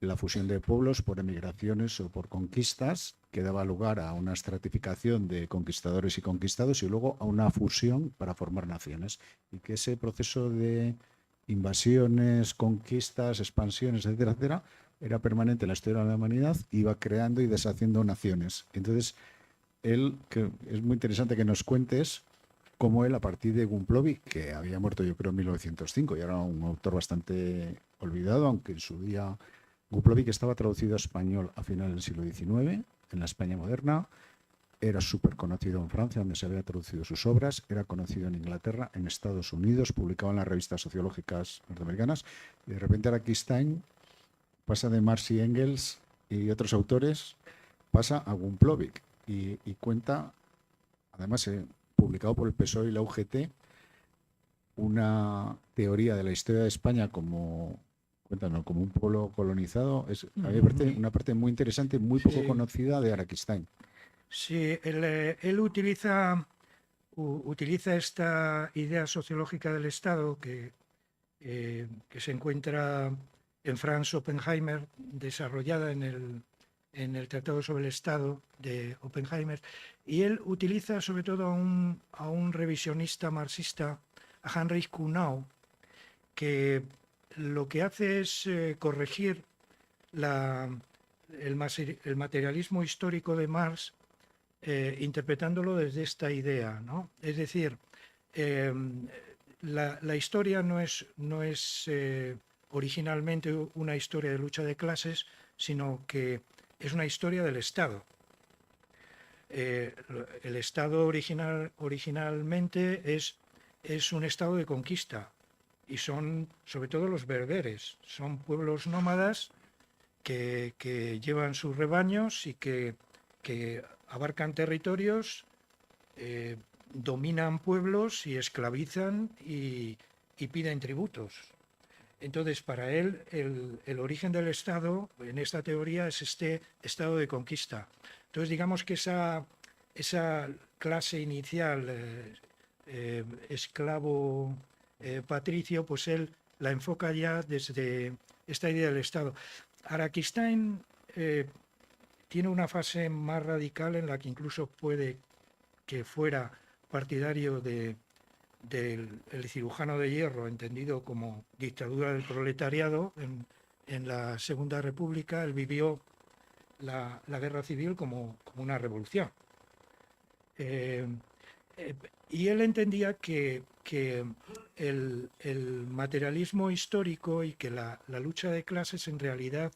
Speaker 2: la fusión de pueblos por emigraciones o por conquistas, que daba lugar a una estratificación de conquistadores y conquistados y luego a una fusión para formar naciones. Y que ese proceso de invasiones, conquistas, expansiones, etcétera, etcétera, era permanente en la historia de la humanidad, iba creando y deshaciendo naciones. Entonces, él, que es muy interesante que nos cuentes cómo él, a partir de Gumplovich, que había muerto yo creo en 1905 y era un autor bastante olvidado, aunque en su día Gumplovich estaba traducido a español a finales del siglo XIX, en la España moderna, era súper conocido en Francia, donde se había traducido sus obras, era conocido en Inglaterra, en Estados Unidos, publicado en las revistas sociológicas norteamericanas, y de repente Araquistain pasa de Marx y Engels y otros autores, pasa a Gumplovich y cuenta, además publicado por el PSOE y la UGT, una teoría de la historia de España como, cuéntanos, como un pueblo colonizado. A mí me parece una parte muy interesante, muy poco
Speaker 3: Sí.
Speaker 2: conocida de Araquistain.
Speaker 3: Sí, él utiliza esta idea sociológica del Estado que se encuentra en Franz Oppenheimer, desarrollada en el Tratado sobre el Estado de Oppenheimer, y él utiliza sobre todo a un revisionista marxista, a Heinrich Kuhnau, que lo que hace es corregir el materialismo histórico de Marx, interpretándolo desde esta idea, ¿no? Es decir, la historia no es originalmente una historia de lucha de clases, sino que es una historia del Estado. El Estado originalmente es un estado de conquista, y son sobre todo los berberes, son pueblos nómadas que llevan sus rebaños y que abarcan territorios, dominan pueblos y esclavizan y piden tributos. Entonces, para él, el origen del Estado, en esta teoría, es este estado de conquista. Entonces, digamos que esa clase inicial, esclavo patricio, pues él la enfoca ya desde esta idea del Estado. Araquistain tiene una fase más radical en la que incluso puede que fuera partidario del cirujano de hierro, entendido como dictadura del proletariado en la Segunda República. Él vivió la guerra civil como una revolución. Y él entendía que el materialismo histórico y que la lucha de clases en realidad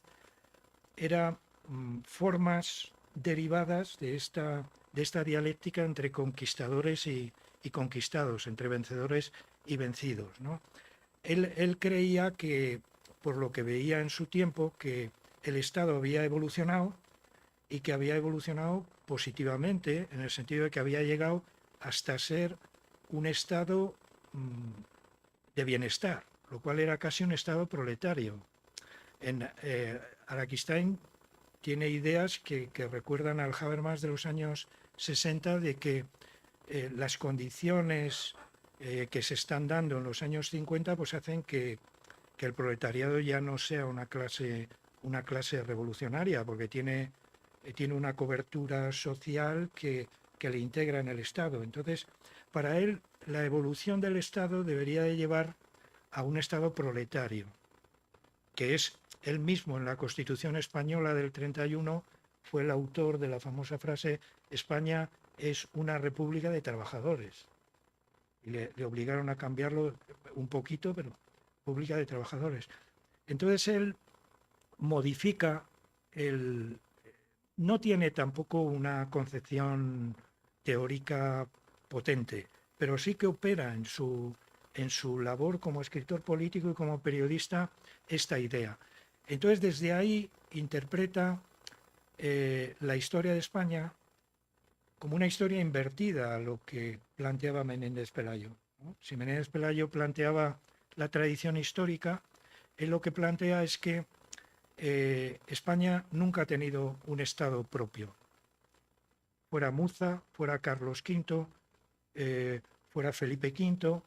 Speaker 3: era formas derivadas de esta dialéctica entre conquistadores y conquistados, entre vencedores y vencidos, ¿no? Él creía que, por lo que veía en su tiempo, que el Estado había evolucionado y que había evolucionado positivamente, en el sentido de que había llegado hasta ser un Estado de bienestar, lo cual era casi un Estado proletario. Araquistain tiene ideas que recuerdan al Habermas de los años 60, de que las condiciones que se están dando en los años 50 pues hacen que el proletariado ya no sea una clase revolucionaria, porque tiene una cobertura social que le integra en el Estado. Entonces, para él, la evolución del Estado debería de llevar a un Estado proletario, que es él mismo en la Constitución española del 31 fue el autor de la famosa frase: España es una república de trabajadores. Y le obligaron a cambiarlo un poquito, pero república de trabajadores. Entonces él modifica no tiene tampoco una concepción teórica potente, pero sí que opera en su labor como escritor político y como periodista esta idea. Entonces, desde ahí interpreta la historia de España como una historia invertida a lo que planteaba Menéndez Pelayo, ¿no? Si Menéndez Pelayo planteaba la tradición histórica, él lo que plantea es que España nunca ha tenido un Estado propio. Fuera Muza, fuera Carlos V, fuera Felipe V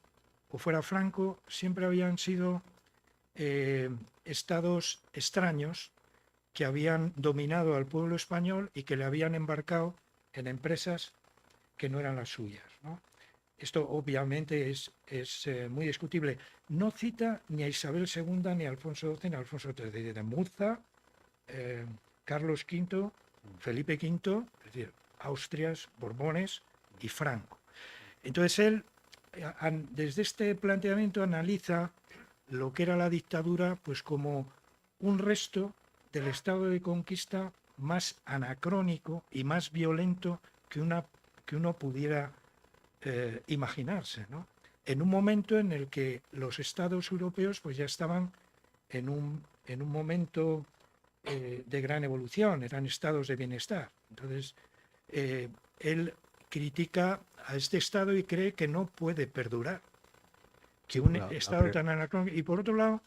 Speaker 3: o fuera Franco, siempre habían sido estados extraños que habían dominado al pueblo español y que le habían embarcado en empresas que no eran las suyas, ¿no? esto obviamente es muy discutible, no cita ni a Isabel II, ni a Alfonso XII, ni a Alfonso XIII. De Muza, Carlos V, Felipe V, es decir, Austrias, Borbones y Franco. Entonces él, desde este planteamiento, analiza lo que era la dictadura pues como un resto del estado de conquista más anacrónico y más violento que uno pudiera imaginarse, ¿no? En un momento en el que los estados europeos pues ya estaban en un momento de gran evolución, eran estados de bienestar. Entonces, él critica a este estado y cree que no puede perdurar, que un estado tan anacrónico. Y por otro lado,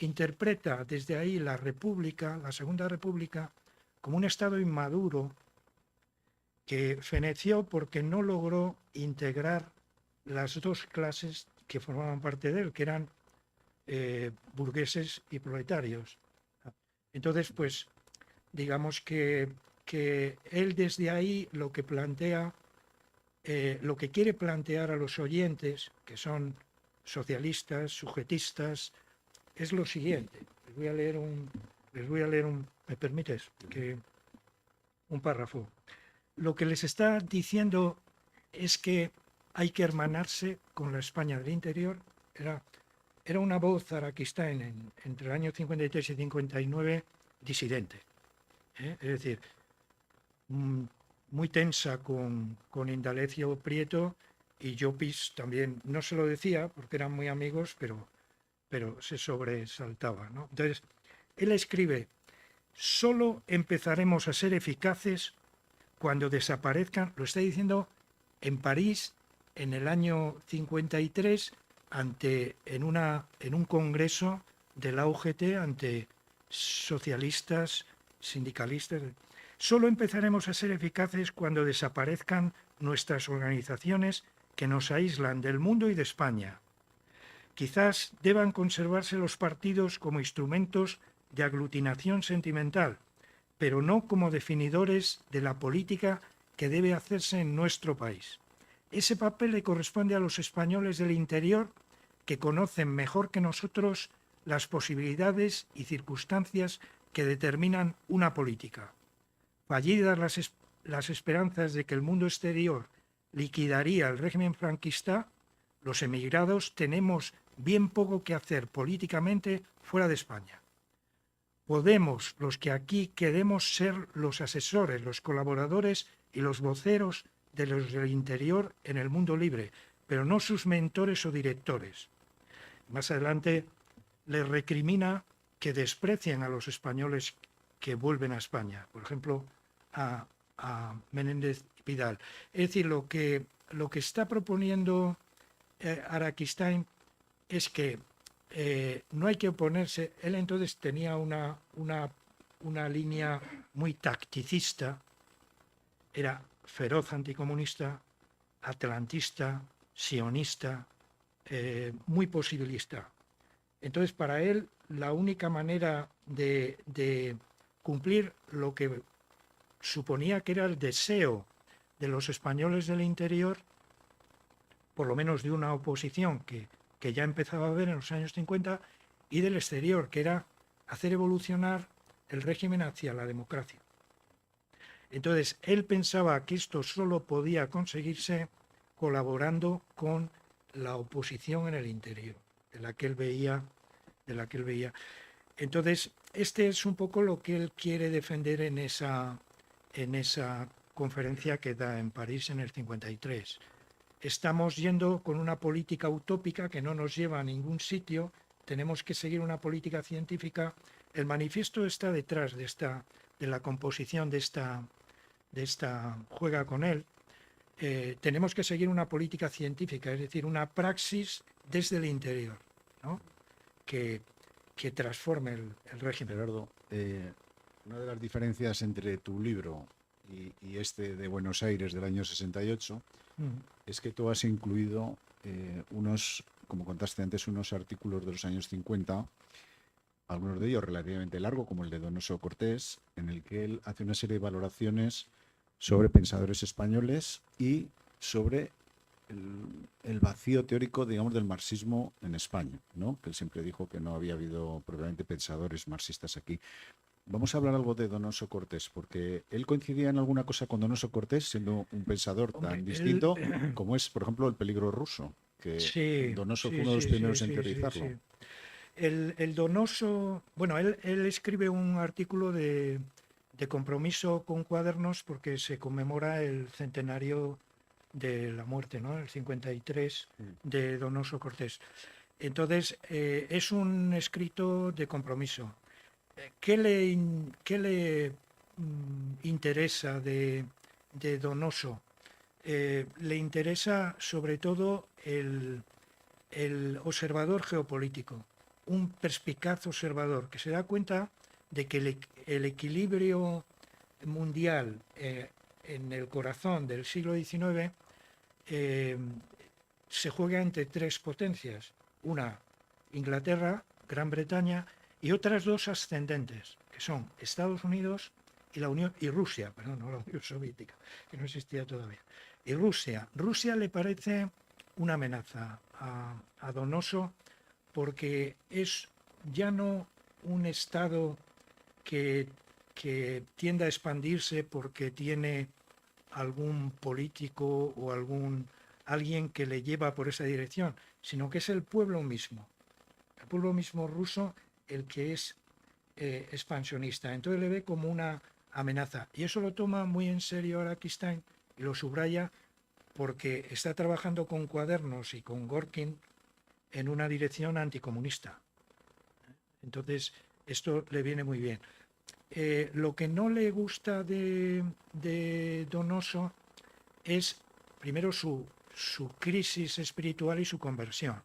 Speaker 3: interpreta desde ahí la República, la Segunda República, como un estado inmaduro que feneció porque no logró integrar las dos clases que formaban parte de él, que eran burgueses y proletarios. Entonces, pues, digamos que él desde ahí lo que plantea, lo que quiere plantear a los oyentes, que son socialistas, sujetistas, es lo siguiente. Les voy a leer un ¿me permites? Un párrafo. Lo que les está diciendo es que hay que hermanarse con la España del interior. Era una voz araquistá entre el año 53 y 59 disidente. Es decir, muy tensa con Indalecio Prieto, y Llopis también no se lo decía porque eran muy amigos, pero se sobresaltaba, ¿no? Entonces, él escribe: solo empezaremos a ser eficaces cuando desaparezcan, lo está diciendo en París en el año 53, en un congreso de la UGT ante socialistas, sindicalistas. Solo empezaremos a ser eficaces cuando desaparezcan nuestras organizaciones que nos aíslan del mundo y de España. Quizás deban conservarse los partidos como instrumentos de aglutinación sentimental, pero no como definidores de la política que debe hacerse en nuestro país. Ese papel le corresponde a los españoles del interior, que conocen mejor que nosotros las posibilidades y circunstancias que determinan una política. Fallidas las esperanzas de que el mundo exterior liquidaría el régimen franquista, los emigrados tenemos bien poco que hacer políticamente fuera de España. Podemos, los que aquí queremos, ser los asesores, los colaboradores y los voceros de los del interior en el mundo libre, pero no sus mentores o directores. Más adelante les recrimina que desprecien a los españoles que vuelven a España, por ejemplo, a Menéndez Pidal. Es decir, lo que está proponiendo Araquistáin es que no hay que oponerse. Él entonces tenía una línea muy tacticista, era feroz anticomunista, atlantista, sionista, muy posibilista. Entonces, para él, la única manera de cumplir lo que suponía que era el deseo de los españoles del interior, por lo menos de una oposición que ya empezaba a haber en los años 50, y del exterior, que era hacer evolucionar el régimen hacia la democracia. Entonces, él pensaba que esto solo podía conseguirse colaborando con la oposición en el interior, de la que él veía. Entonces, este es un poco lo que él quiere defender en esa conferencia que da en París en el 53. Estamos yendo con una política utópica que no nos lleva a ningún sitio, tenemos que seguir una política científica. El manifiesto está detrás de la composición de esta juega con él. Tenemos que seguir una política científica, es decir, una praxis desde el interior, ¿no? que transforme el régimen.
Speaker 4: Gerardo, una de las diferencias entre tu libro y este de Buenos Aires del año 68 es que tú has incluido como contaste antes, unos artículos de los años 50, algunos de ellos relativamente largos, como el de Donoso Cortés, en el que él hace una serie de valoraciones sobre pensadores españoles y sobre el vacío teórico, digamos, del marxismo en España, ¿no? Que él siempre dijo que no había habido probablemente pensadores marxistas aquí. Vamos a hablar algo de Donoso Cortés, porque él coincidía en alguna cosa con Donoso Cortés, siendo un pensador
Speaker 3: Hombre,
Speaker 4: tan
Speaker 3: él,
Speaker 4: distinto como es, por ejemplo, el peligro ruso, que
Speaker 3: sí,
Speaker 4: Donoso fue
Speaker 3: sí,
Speaker 4: uno de los
Speaker 3: sí, sí,
Speaker 4: primeros en
Speaker 3: sí, sí,
Speaker 4: teorizarlo.
Speaker 3: sí. El Donoso, bueno, él escribe un artículo de compromiso con Cuadernos porque se conmemora el centenario de la muerte, ¿no? El 53 de Donoso Cortés. Entonces, es un escrito de compromiso. ¿Qué le interesa de Donoso? Le interesa sobre todo el observador geopolítico, un perspicaz observador que se da cuenta de que el equilibrio mundial en el corazón del siglo XIX eh, se juega entre tres potencias. Una, Inglaterra, Gran Bretaña, y otras dos ascendentes, que son Estados Unidos y Rusia, perdón, no la Unión Soviética, que no existía todavía. Y Rusia. Rusia le parece una amenaza a Donoso porque es ya no un Estado que, que tienda a expandirse porque tiene algún político o alguien que le lleva por esa dirección, sino que es el pueblo mismo ruso el que es expansionista. Entonces le ve como una amenaza. Y eso lo toma muy en serio Araquistáin y lo subraya porque está trabajando con Cuadernos y con Gorkin en una dirección anticomunista. Entonces, esto le viene muy bien. Lo que no le gusta de Donoso es, primero, su crisis espiritual y su conversión.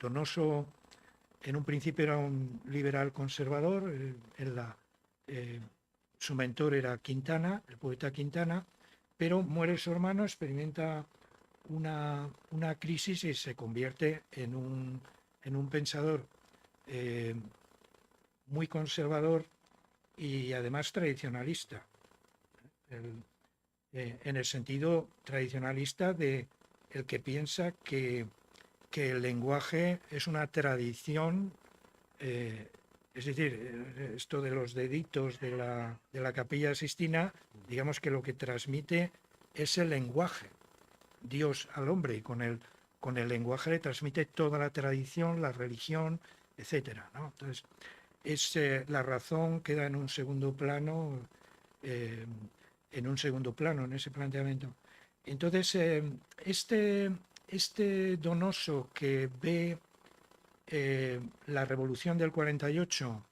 Speaker 3: Donoso, en un principio, era un liberal conservador. Su mentor era Quintana, el poeta Quintana, pero muere su hermano, experimenta una crisis y se convierte en un pensador muy conservador y además tradicionalista, en el sentido tradicionalista de el que piensa que el lenguaje es una tradición, es decir, esto de los deditos de la Capilla Sixtina, digamos que lo que transmite es el lenguaje, Dios al hombre, y con el lenguaje le transmite toda la tradición, la religión, etcétera, ¿no? Entonces, la razón queda en un segundo plano, en ese planteamiento. Entonces, este Donoso que ve la revolución del 48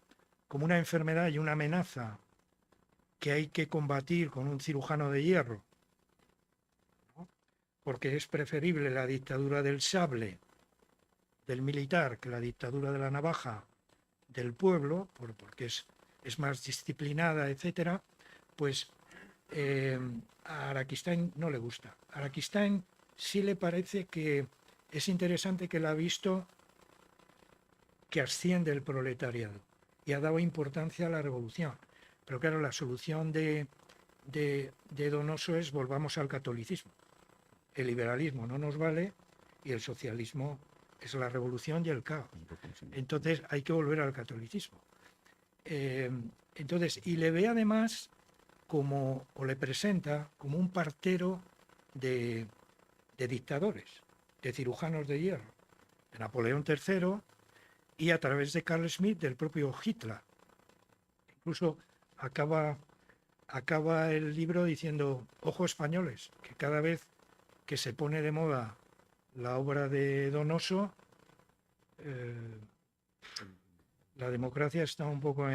Speaker 3: como una enfermedad y una amenaza que hay que combatir con un cirujano de hierro, ¿no? Porque es preferible la dictadura del sable, del militar, que la dictadura de la navaja, del pueblo, porque es más disciplinada, etcétera, pues a Araquistáin no le gusta. A Araquistáin sí le parece que es interesante, que él ha visto que asciende el proletariado y ha dado importancia a la revolución. Pero claro, la solución de Donoso es: volvamos al catolicismo. El liberalismo no nos vale y el socialismo es la revolución y el caos. Entonces hay que volver al catolicismo. Y le ve además o le presenta como un partero de dictadores, de cirujanos de hierro, de Napoleón III y, a través de Carl Schmitt, del propio Hitler. Incluso acaba el libro diciendo: ojo, españoles, que cada vez que se pone de moda la obra de Donoso, la democracia está un poco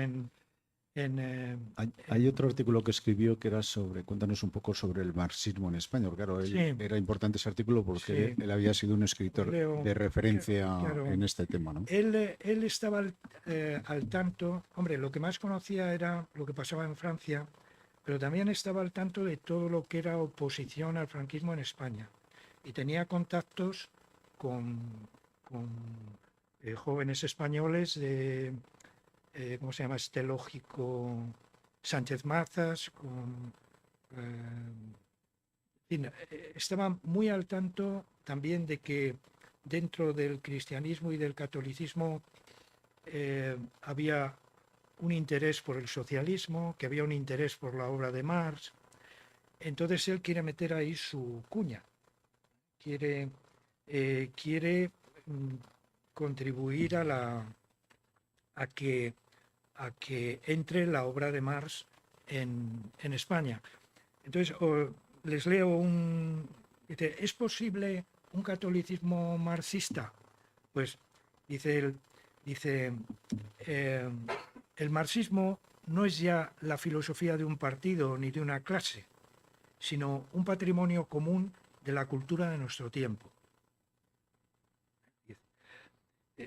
Speaker 4: Hay otro artículo que escribió que era sobre, cuéntanos un poco sobre el marxismo en España, porque claro,
Speaker 3: sí,
Speaker 4: era importante ese artículo porque
Speaker 3: sí.
Speaker 4: él había sido un escritor de referencia
Speaker 3: Claro,
Speaker 4: en este tema, ¿no?
Speaker 3: él estaba al tanto. Hombre, lo que más conocía era lo que pasaba en Francia, pero también estaba al tanto de todo lo que era oposición al franquismo en España. Y tenía contactos con jóvenes españoles de, ¿cómo se llama? Este lógico Sánchez Mazas, en fin, estaba muy al tanto también de que dentro del cristianismo y del catolicismo había un interés por el socialismo, que había un interés por la obra de Marx. Entonces él quiere meter ahí su cuña, quiere contribuir a que entre la obra de Marx en España. Entonces, les leo dice, ¿es posible un catolicismo marxista? Pues dice el marxismo no es ya la filosofía de un partido ni de una clase, sino un patrimonio común de la cultura de nuestro tiempo.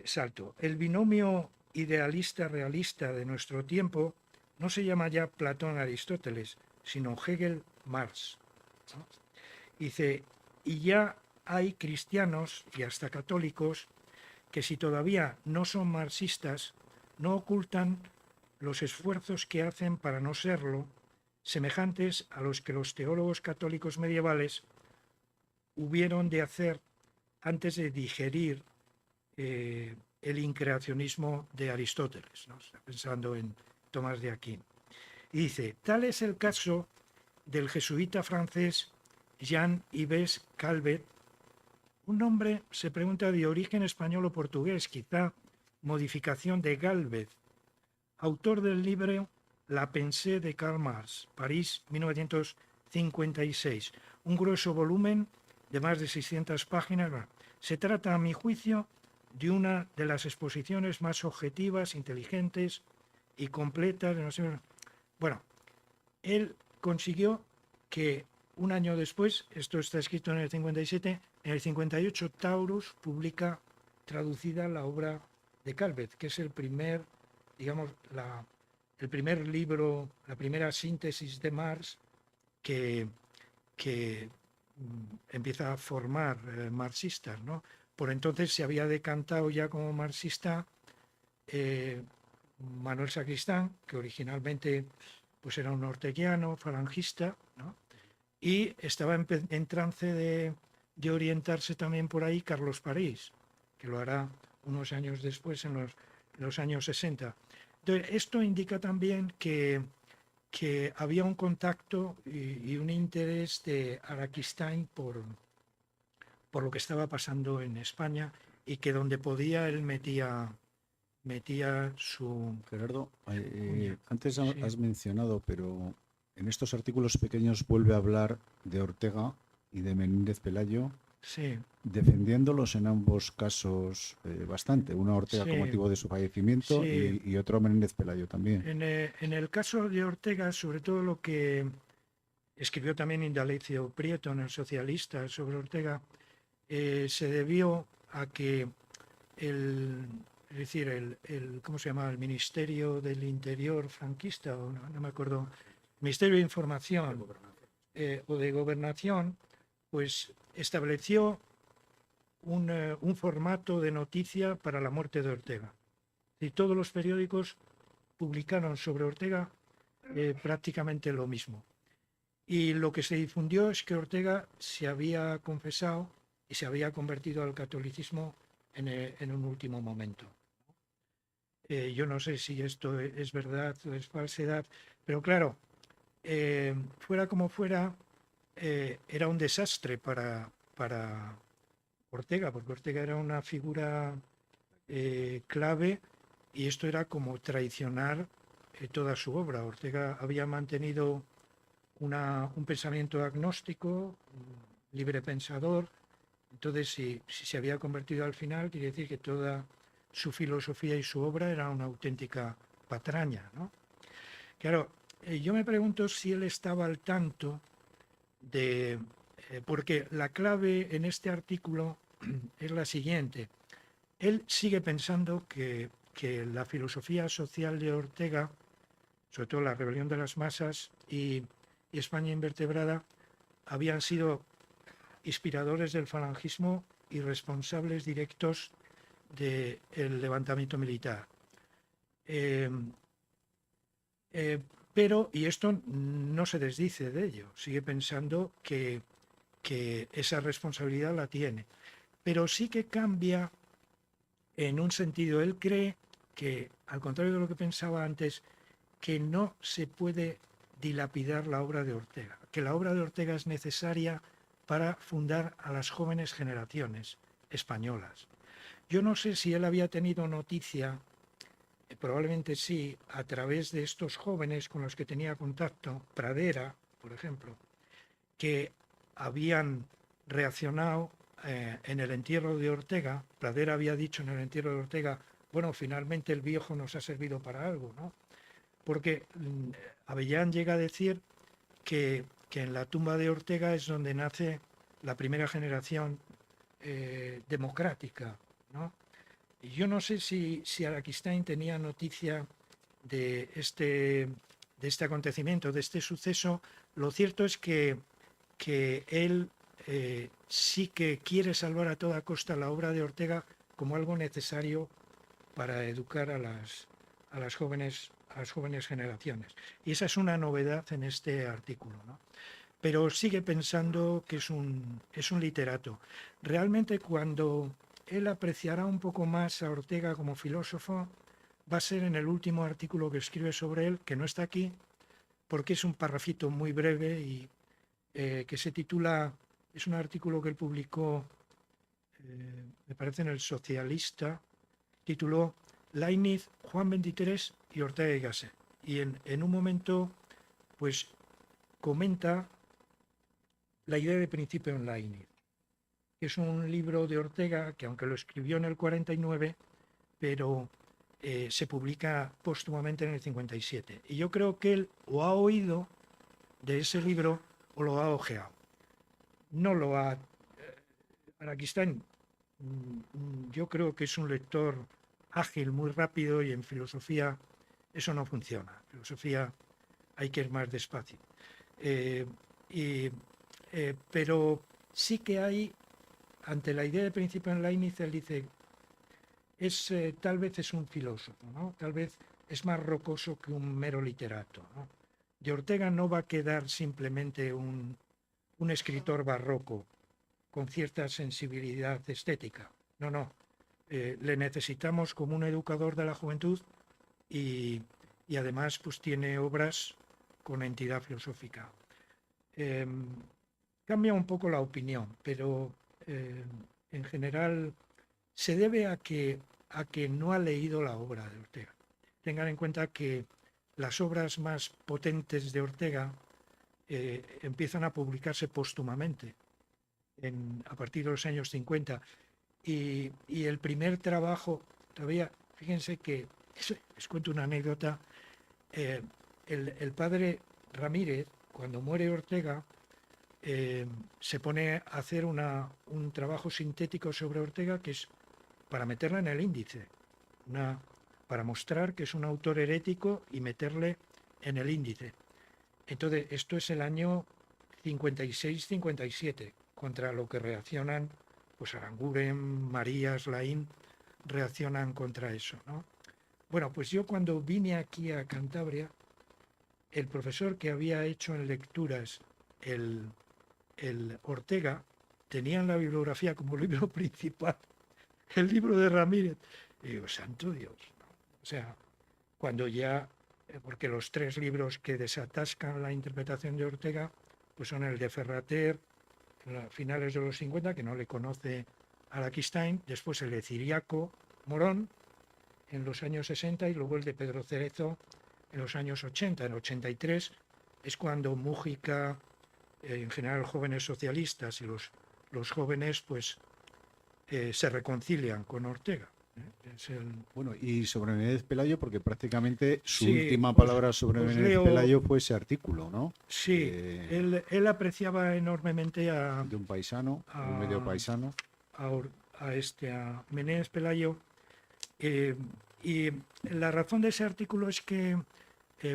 Speaker 3: Salto. El binomio idealista-realista de nuestro tiempo no se llama ya Platón-Aristóteles, sino Hegel-Marx. ¿No? Dice, y ya hay cristianos y hasta católicos que si todavía no son marxistas, no ocultan los esfuerzos que hacen para no serlo, semejantes a los que los teólogos católicos medievales hubieron de hacer antes de digerir el increacionismo de Aristóteles, ¿no? Pensando en Tomás de Aquino. Y dice, tal es el caso del jesuita francés Jean-Yves Calvet, un nombre, se pregunta, de origen español o portugués, quizá modificación de Galvez, autor del libro La Pensée de Karl Marx, París, 1956, un grueso volumen de más de 600 páginas. Se trata, a mi juicio, de una de las exposiciones más objetivas, inteligentes y completas. Bueno, él consiguió que un año después, esto está escrito en el 57, en el 58 Taurus publica traducida la obra de Calvet, que es el primer, digamos, el primer libro, la primera síntesis de Marx que empieza a formar marxistas, ¿no? Por entonces se había decantado ya como marxista Manuel Sacristán, que originalmente pues era un orteguiano, falangista, ¿no? Y estaba en trance de orientarse también por ahí Carlos París, que lo hará unos años después, en los años 60. Entonces, esto indica también que había un contacto y un interés de Araquistain por lo que estaba pasando en España, y que donde podía él metía su...
Speaker 4: Gerardo,
Speaker 3: cuña.
Speaker 4: antes
Speaker 3: Sí.
Speaker 4: has mencionado, pero en estos artículos pequeños vuelve a hablar de Ortega y de Menéndez Pelayo,
Speaker 3: Sí,
Speaker 4: defendiéndolos en ambos casos bastante. Uno a Ortega
Speaker 3: Sí.
Speaker 4: con motivo de su fallecimiento
Speaker 3: Sí.
Speaker 4: y otro a Menéndez Pelayo también.
Speaker 3: en el caso de Ortega, sobre todo lo que escribió también Indalecio Prieto en El Socialista sobre Ortega, se debió a que es decir, ¿cómo se llama? El Ministerio del Interior franquista, o no me acuerdo, Ministerio de Información o de Gobernación, pues estableció un formato de noticia para la muerte de Ortega. Y todos los periódicos publicaron sobre Ortega prácticamente lo mismo. Y lo que se difundió es que Ortega se había confesado y se había convertido al catolicismo en un último momento. Yo no sé si esto es verdad o es falsedad, pero claro, fuera como fuera, era un desastre para Ortega, porque Ortega era una figura clave, y esto era como traicionar toda su obra. Ortega había mantenido un pensamiento agnóstico, libre pensador. Entonces, si se había convertido al final, quiere decir que toda su filosofía y su obra era una auténtica patraña, ¿no? Claro, yo me pregunto si él estaba al tanto de... porque la clave en este artículo es la siguiente. Él sigue pensando que la filosofía social de Ortega, sobre todo la rebelión de las masas y España invertebrada, habían sido inspiradores del falangismo y responsables directos del levantamiento militar. Pero, y esto no se desdice de ello, sigue pensando que que esa responsabilidad la tiene. Pero sí que cambia en un sentido. Él cree que, al contrario de lo que pensaba antes, que no se puede dilapidar la obra de Ortega, que la obra de Ortega es necesaria para fundar a las jóvenes generaciones españolas. Yo no sé si él había tenido noticia, probablemente sí, a través de estos jóvenes con los que tenía contacto, Pradera, por ejemplo, que habían reaccionado en el entierro de Ortega. Pradera había dicho en el entierro de Ortega, bueno, finalmente el viejo nos ha servido para algo, ¿no? Porque Avellán llega a decir que en la tumba de Ortega es donde nace la primera generación democrática, ¿no? Y yo no sé si Araquistáin tenía noticia de este acontecimiento, de este suceso. Lo cierto es que él sí que quiere salvar a toda costa la obra de Ortega como algo necesario para educar a las jóvenes generaciones. Y esa es una novedad en este artículo, ¿no? Pero sigue pensando que es un literato. Realmente, cuando él apreciará un poco más a Ortega como filósofo, va a ser en el último artículo que escribe sobre él, que no está aquí, porque es un parrafito muy breve y que se titula, es un artículo que él publicó, me parece en El Socialista, tituló Lainez, Juan XXIII y Ortega y Gasset. Y en un momento, pues, comenta la idea de principio en Lainez, que es un libro de Ortega que, aunque lo escribió en el 49, pero se publica póstumamente en el 57. Y yo creo que él o ha oído de ese libro o lo ha ojeado. No lo ha... Araquistáin, yo creo que es un lector ágil, muy rápido, y en filosofía eso no funciona. En filosofía hay que ir más despacio. Pero sí que hay, ante la idea de principio en Leibniz, él dice, tal vez es un filósofo, ¿no? Tal vez es más rocoso que un mero literato, ¿no? De Ortega no va a quedar simplemente un escritor barroco con cierta sensibilidad estética. No. Le necesitamos como un educador de la juventud y además pues tiene obras con entidad filosófica. Cambia un poco la opinión, pero en general se debe a que no ha leído la obra de Ortega. Tengan en cuenta que las obras más potentes de Ortega empiezan a publicarse póstumamente a partir de los años 50. Y el primer trabajo, todavía, fíjense que, les cuento una anécdota, el padre Ramírez, cuando muere Ortega, se pone a hacer un trabajo sintético sobre Ortega, que es para meterla en el índice, para mostrar que es un autor herético y meterle en el índice. Entonces, esto es el año 56-57, contra lo que reaccionan, pues Aranguren, Marías, Laín, reaccionan contra eso, ¿no? Bueno, pues yo cuando vine aquí a Cantabria, el profesor que había hecho en lecturas el Ortega tenía en la bibliografía como libro principal el libro de Ramírez. Y digo, santo Dios, ¿no? O sea, cuando ya, porque los tres libros que desatascan la interpretación de Ortega, pues son el de Ferrater, a finales de los 50, que no le conoce a Araquistáin, después el de Ciriaco Morón en los años 60 y luego el de Pedro Cerezo en los años 80. En 83 es cuando Mújica, en general jóvenes socialistas y los jóvenes, pues se reconcilian con Ortega.
Speaker 4: Bueno, y sobre Menéndez Pelayo, porque prácticamente su
Speaker 3: Sí,
Speaker 4: última
Speaker 3: pues,
Speaker 4: palabra sobre Menéndez
Speaker 3: leo,
Speaker 4: Pelayo fue ese artículo, ¿no?
Speaker 3: Sí, él apreciaba enormemente
Speaker 4: De un paisano, un medio paisano.
Speaker 3: a Menéndez Pelayo, y la razón de ese artículo es que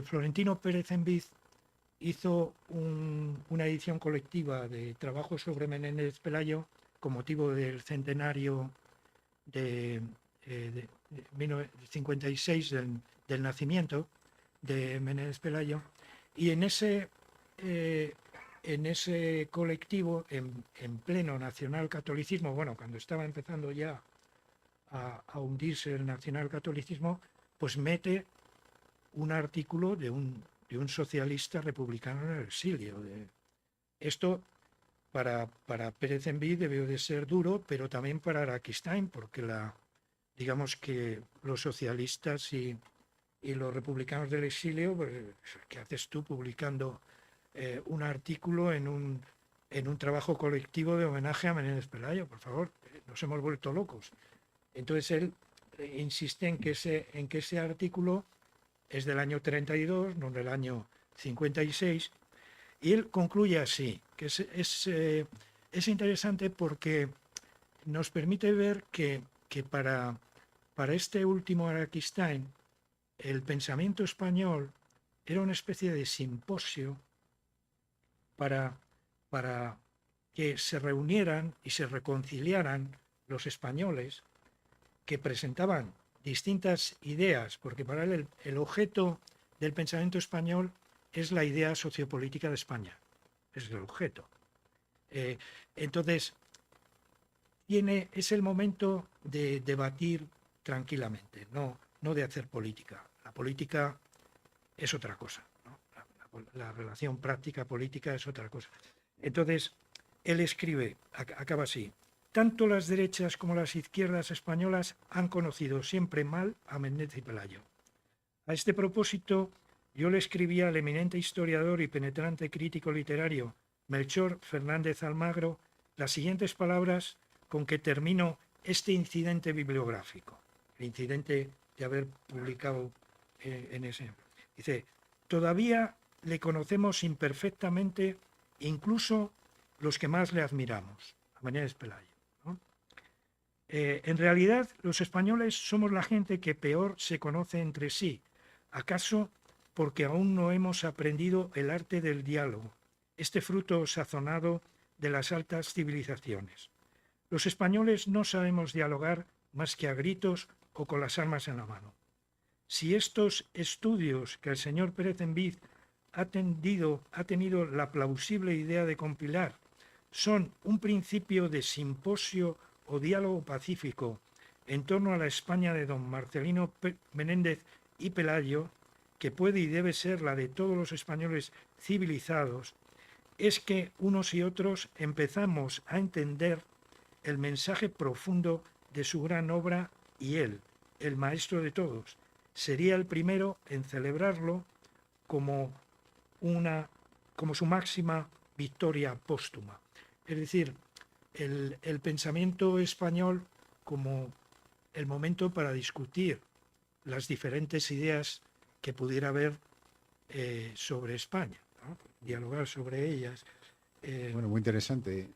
Speaker 3: Florentino Pérez Enviz hizo una edición colectiva de trabajos sobre Menéndez Pelayo con motivo del centenario de 1956 del nacimiento de Menéndez Pelayo, y en en ese colectivo, en pleno nacionalcatolicismo, bueno, cuando estaba empezando ya a hundirse el nacionalcatolicismo, pues mete un artículo de un socialista republicano en el exilio. Esto para Pérez Envid debió de ser duro, pero también para Araquistáin, porque digamos que los socialistas y los republicanos del exilio, pues, ¿qué haces tú publicando un artículo en un trabajo colectivo de homenaje a Menéndez Pelayo? Por favor, nos hemos vuelto locos. Entonces él insiste en que ese artículo es del año 32, no del año 56, y él concluye así, que es interesante porque nos permite ver que para este último Araquistáin el pensamiento español era una especie de simposio para que se reunieran y se reconciliaran los españoles que presentaban distintas ideas, porque para él el objeto del pensamiento español es la idea sociopolítica de España, es el objeto. Entonces, es el momento de debatir tranquilamente, no de hacer política. La política es otra cosa, ¿no? La relación práctica política es otra cosa. Entonces, él escribe, acaba así: tanto las derechas como las izquierdas españolas han conocido siempre mal a Menéndez y Pelayo. A este propósito, yo le escribía al eminente historiador y penetrante crítico literario Melchor Fernández Almagro las siguientes palabras con que termino este incidente bibliográfico, el incidente de haber publicado en ese. Dice: todavía le conocemos imperfectamente, incluso los que más le admiramos, a Menéndez Pelayo. En realidad, los españoles somos la gente que peor se conoce entre sí, acaso porque aún no hemos aprendido el arte del diálogo, este fruto sazonado de las altas civilizaciones. Los españoles no sabemos dialogar más que a gritos o con las armas en la mano. Si estos estudios que el señor Pérez Envid ha tenido la plausible idea de compilar son un principio de simposio o diálogo pacífico en torno a la España de don Marcelino Menéndez y Pelayo, que puede y debe ser la de todos los españoles civilizados, es que unos y otros empezamos a entender el mensaje profundo de su gran obra y él, el maestro de todos, sería el primero en celebrarlo como su máxima victoria póstuma. Es decir, el pensamiento español como el momento para discutir las diferentes ideas que pudiera haber sobre España, ¿no? Dialogar sobre ellas.
Speaker 4: Bueno, muy interesante.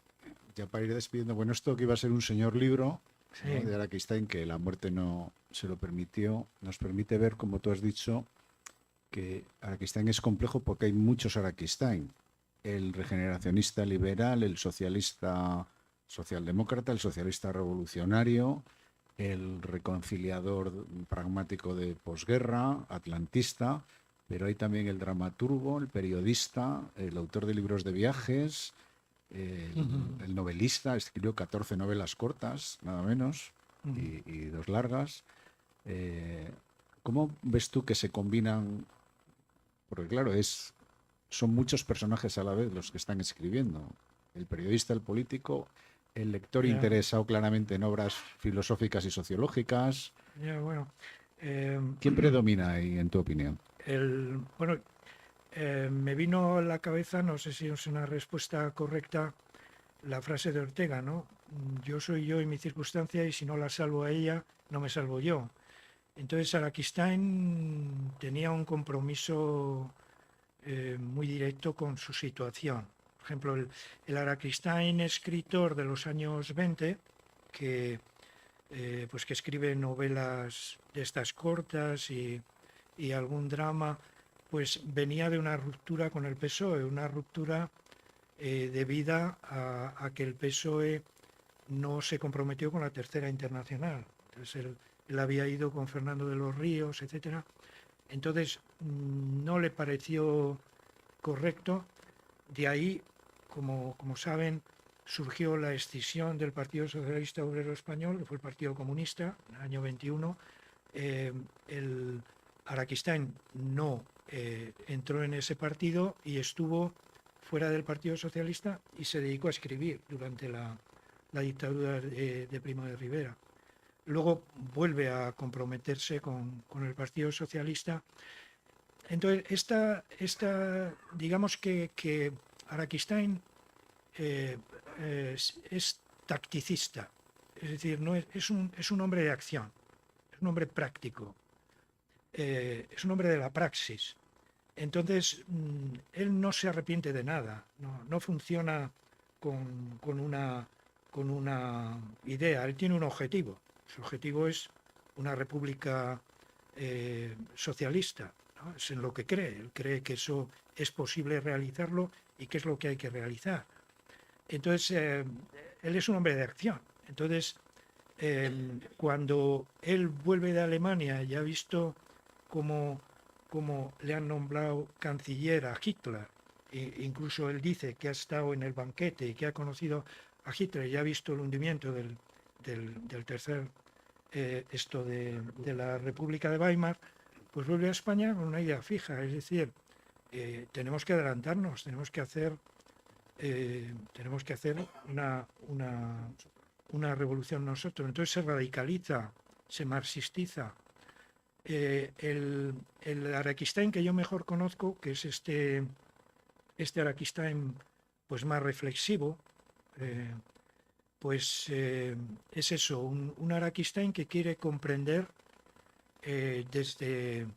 Speaker 4: Ya para ir despidiendo, bueno, esto que iba a ser un señor libro,
Speaker 3: Sí.
Speaker 4: ¿no?, de Araquistáin, que la muerte no se lo permitió, nos permite ver, como tú has dicho, que Araquistáin es complejo porque hay muchos Araquistáin. El regeneracionista liberal, el socialista socialdemócrata, el socialista revolucionario, el reconciliador pragmático de posguerra, atlantista, pero hay también el dramaturgo, el periodista, el autor de libros de viajes, el novelista, escribió 14 novelas cortas, nada menos, y 2 largas. ¿Cómo ves tú que se combinan? Porque claro, son muchos personajes a la vez los que están escribiendo. El periodista, el político, el lector interesado claramente en obras filosóficas y sociológicas.
Speaker 3: Bueno,
Speaker 4: ¿Quién predomina ahí, en tu opinión?
Speaker 3: Me vino a la cabeza, no sé si es una respuesta correcta, la frase de Ortega, ¿no? Yo soy yo y mi circunstancia, y si no la salvo a ella, no me salvo yo. Entonces Araquistáin tenía un compromiso muy directo con su situación. Por ejemplo, el Araquistáin escritor de los años 20, que escribe novelas de estas cortas y algún drama, pues venía de una ruptura con el PSOE, una ruptura debida a que el PSOE no se comprometió con la Tercera Internacional. Entonces él había ido con Fernando de los Ríos, etc. Entonces no le pareció correcto. De ahí como saben, surgió la escisión del Partido Socialista Obrero Español, que fue el Partido Comunista, en el año 21. El Araquistáin no entró en ese partido y estuvo fuera del Partido Socialista y se dedicó a escribir durante la dictadura de Primo de Rivera. Luego vuelve a comprometerse con el Partido Socialista. Entonces, digamos que Araquistáin es tacticista, es decir, no es un hombre de acción, es un hombre práctico, es un hombre de la praxis. Entonces, él no se arrepiente de nada, no funciona con una idea, él tiene un objetivo. Su objetivo es una república socialista, ¿no? Es en lo que cree, él cree que eso es posible realizarlo y que es lo que hay que realizar. Entonces, él es un hombre de acción. Entonces, cuando él vuelve de Alemania y ha visto cómo le han nombrado canciller a Hitler, e incluso él dice que ha estado en el banquete y que ha conocido a Hitler y ha visto el hundimiento del tercer de la República de Weimar, pues vuelve a España con una idea fija, es decir, tenemos que adelantarnos, tenemos que hacer una revolución nosotros. Entonces se radicaliza, se marxistiza. El Araquistáin que yo mejor conozco, que es este Araquistáin pues más reflexivo, es eso, un Araquistáin que quiere comprender desde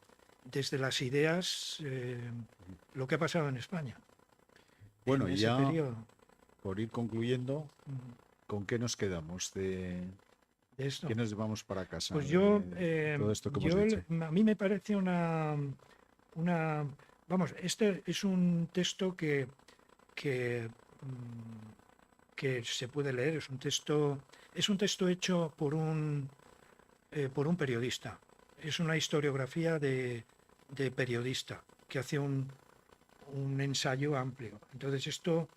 Speaker 3: las ideas lo que ha pasado en España.
Speaker 4: Bueno,
Speaker 3: en
Speaker 4: y
Speaker 3: ese
Speaker 4: ya
Speaker 3: periodo.
Speaker 4: por ir concluyendo, ¿con qué nos quedamos de
Speaker 3: esto?
Speaker 4: qué nos llevamos para casa?
Speaker 3: Pues yo,
Speaker 4: de todo esto que hemos dicho.
Speaker 3: a mí me parece vamos, este es un texto que se puede leer, es un texto hecho por un periodista, es una historiografía de periodista que hace un ensayo amplio. Entonces esto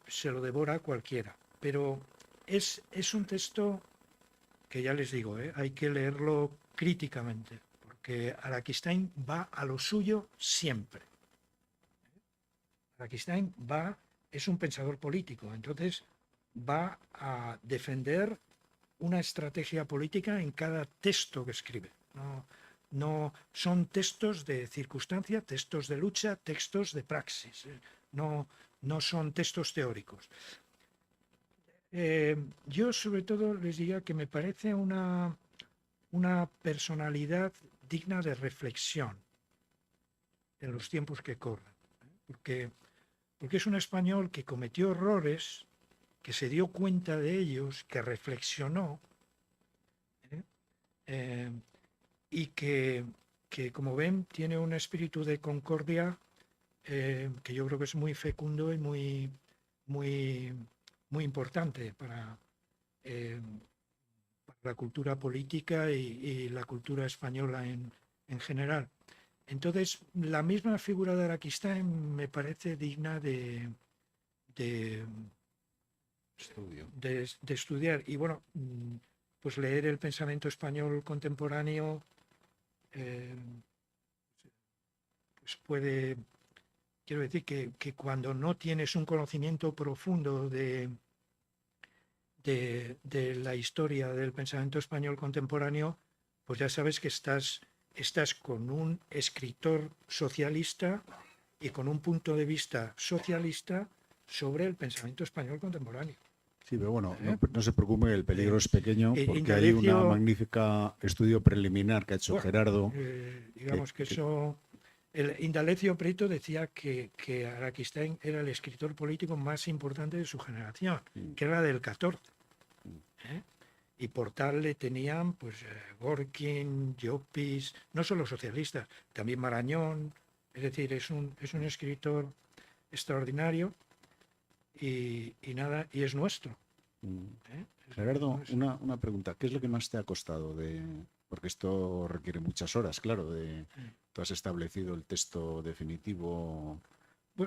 Speaker 3: se lo devora cualquiera, pero es un texto que ya les digo, hay que leerlo críticamente, porque Araquistáin va a lo suyo siempre. Araquistáin es un pensador político, entonces va a defender una estrategia política en cada texto que escribe. No son textos de circunstancia, textos de lucha, textos de praxis. No son textos teóricos. Yo sobre todo les diría que me parece una personalidad digna de reflexión en los tiempos que corren, porque es un español que cometió errores, que se dio cuenta de ellos, que reflexionó, y que como ven tiene un espíritu de concordia que yo creo que es muy fecundo y muy importante para la cultura política y la cultura española en general. Entonces, la misma figura de Araquistáin me parece digna de estudiar. Y bueno, pues leer el pensamiento español contemporáneo pues puede, quiero decir que cuando no tienes un conocimiento profundo de la historia del pensamiento español contemporáneo, pues ya sabes que estás con un escritor socialista y con un punto de vista socialista sobre el pensamiento español contemporáneo.
Speaker 4: Sí, pero bueno, no se preocupe, el peligro es pequeño, porque hay una magnífica estudio preliminar que ha hecho Gerardo.
Speaker 3: Digamos que eso... El Indalecio Prieto decía que Araquistáin era el escritor político más importante de su generación, que era del 14. Y por tal le tenían pues Gorkin, Llopis, no solo socialistas, también Marañón. Es decir, es un escritor extraordinario y nada, y es nuestro.
Speaker 4: Gerardo, una pregunta. ¿Qué es lo que más te ha costado porque esto requiere muchas horas, claro, tú has establecido el texto definitivo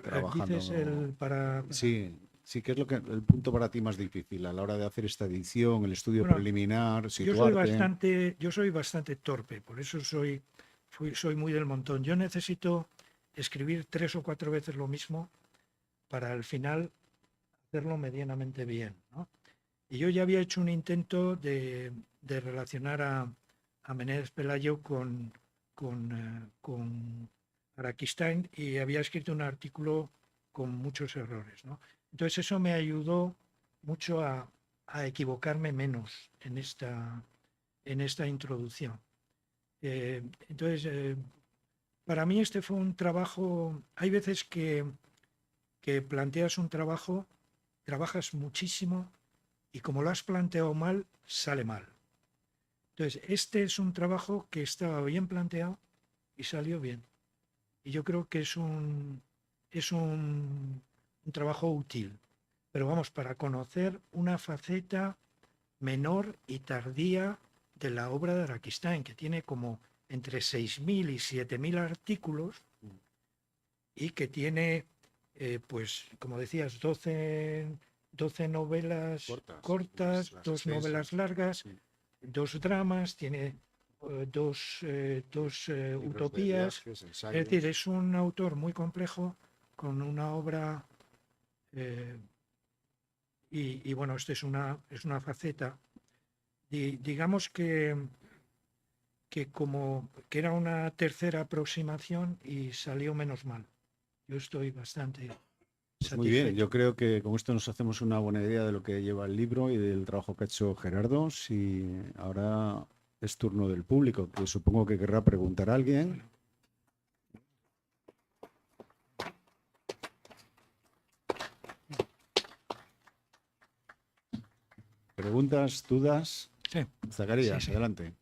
Speaker 2: trabajando.
Speaker 3: Dices para...
Speaker 2: Sí, sí, ¿qué es el punto para ti más difícil a la hora de hacer esta edición, el estudio
Speaker 3: Bueno,
Speaker 2: preliminar,
Speaker 3: yo soy
Speaker 2: situarte?
Speaker 3: bastante torpe, por eso soy muy del montón. Yo necesito escribir 3 o 4 veces lo mismo para al final hacerlo medianamente bien, ¿no? Y yo ya había hecho un intento de relacionar a Menéndez Pelayo con Araquistáin y había escrito un artículo con muchos errores, ¿no? Entonces eso me ayudó mucho a equivocarme menos en esta introducción. Entonces, para mí este fue un trabajo, hay veces que planteas un trabajo, trabajas muchísimo y como lo has planteado mal, sale mal. Entonces, este es un trabajo que estaba bien planteado y salió bien. Y yo creo que es un trabajo útil. Pero vamos, para conocer una faceta menor y tardía de la obra de Araquistáin, que tiene como entre 6.000 y 7.000 artículos y que tiene, pues, como decías, 12 novelas cortas,
Speaker 2: las
Speaker 3: 2 novelas
Speaker 2: extensas.
Speaker 3: largas,
Speaker 2: Sí.
Speaker 3: 2 dramas, tiene dos
Speaker 2: Libros de
Speaker 3: utopías.
Speaker 2: viajes,
Speaker 3: Es
Speaker 2: ensayos.
Speaker 3: decir, es un autor muy complejo con una obra eh, y bueno, esta es una faceta. Digamos que como que era una tercera aproximación y salió menos mal. Yo estoy bastante
Speaker 2: Pues muy bien, yo
Speaker 3: satisfecho.
Speaker 2: creo que con esto nos hacemos una buena idea de lo que lleva el libro y del trabajo que ha hecho Gerardo. Si ahora es turno del público, que supongo que querrá preguntar a alguien. ¿Preguntas, dudas?
Speaker 3: Sí,
Speaker 2: Zacarías,
Speaker 3: sí.
Speaker 2: adelante.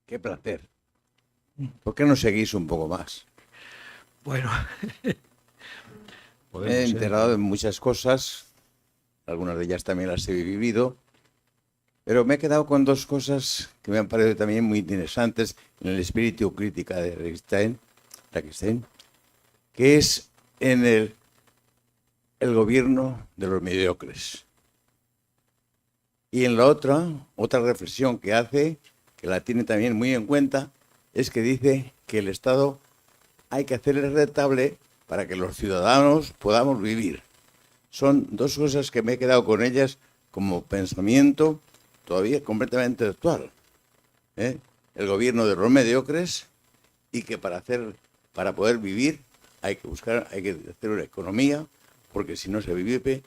Speaker 5: Qué placer. ¿Por qué no seguís un poco más?
Speaker 3: Bueno,
Speaker 5: Me he
Speaker 2: Podemos, ¿eh?
Speaker 5: enterado de muchas cosas, algunas de ellas también las he vivido, pero me he quedado con 2 cosas que me han parecido también muy interesantes en el espíritu crítica de Rackstein, que es en el gobierno de los mediocres. Y en la otra reflexión que hace, que la tiene también muy en cuenta, es que dice que el Estado hay que hacerle rentable para que los ciudadanos podamos vivir. Son 2 cosas que me he quedado con ellas como pensamiento todavía completamente actual. ¿Eh? El gobierno de los mediocres y que para poder vivir hay que hacer una economía, porque si no se vive,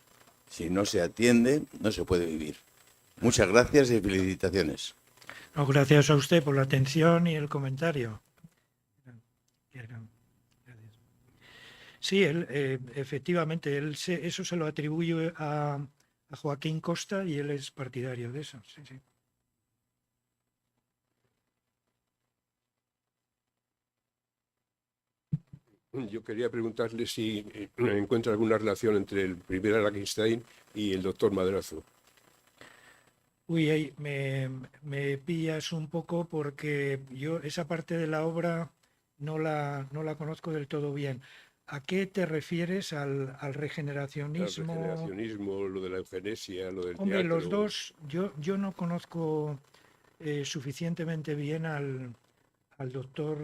Speaker 5: si no se atiende, no se puede vivir. Muchas gracias y felicitaciones.
Speaker 3: no, gracias a usted por la atención y el comentario. Sí, efectivamente, eso se lo atribuye a Joaquín Costa y él es partidario de eso. Sí, sí.
Speaker 6: Yo quería preguntarle si encuentra alguna relación entre el primer Araquistáin y el doctor Madrazo.
Speaker 3: Uy, ahí me pillas un poco porque yo esa parte de la obra no la conozco del todo bien. ¿A qué te refieres al
Speaker 6: El
Speaker 3: regeneracionismo?
Speaker 6: regeneracionismo, lo de la eugenesia, lo del
Speaker 3: Hombre, los
Speaker 6: teatro.
Speaker 3: dos, yo no conozco suficientemente bien al doctor,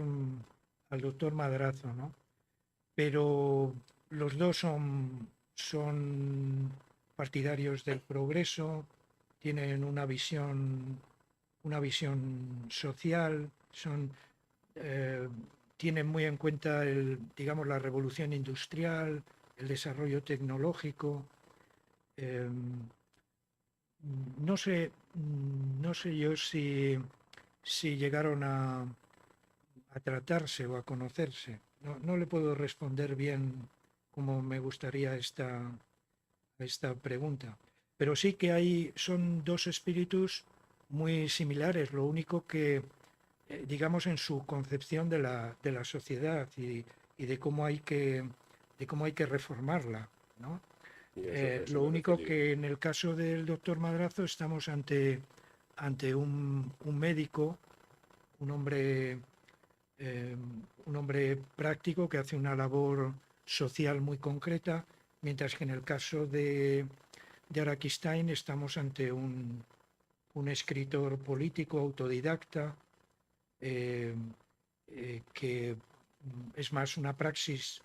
Speaker 3: al doctor Madrazo, ¿no? Pero los dos son partidarios del progreso, tienen una visión social, eh, tienen muy en cuenta digamos, la revolución industrial, el desarrollo tecnológico. No sé yo si llegaron a tratarse o a conocerse. No le puedo responder bien como me gustaría esta pregunta. Pero sí que son dos espíritus muy similares, lo único que, digamos, en su concepción de la sociedad y de cómo hay que reformarla, ¿no?
Speaker 6: Y a eso
Speaker 3: Lo
Speaker 6: me
Speaker 3: único
Speaker 6: refería.
Speaker 3: que en el caso del doctor Madrazo estamos ante un médico, un hombre un hombre práctico que hace una labor social muy concreta, mientras que en el caso de Araquistáin estamos ante un escritor político autodidacta que es más una praxis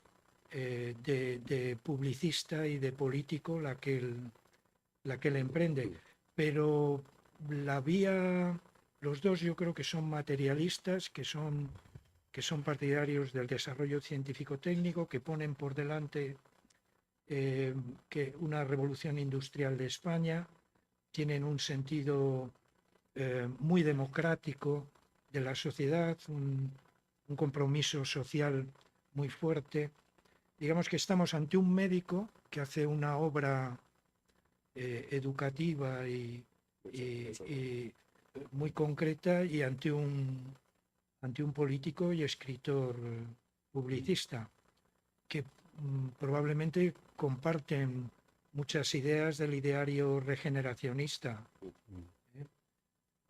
Speaker 3: de publicista y de político la que él emprende. Pero la vía, los dos yo creo que son materialistas, que son partidarios del desarrollo científico-técnico, que ponen por delante que una revolución industrial de España, tienen un sentido muy democrático de la sociedad, un compromiso social muy fuerte. Digamos que estamos ante un médico que hace una obra educativa y muy concreta, y ante un político y escritor publicista que probablemente comparten muchas ideas del ideario regeneracionista.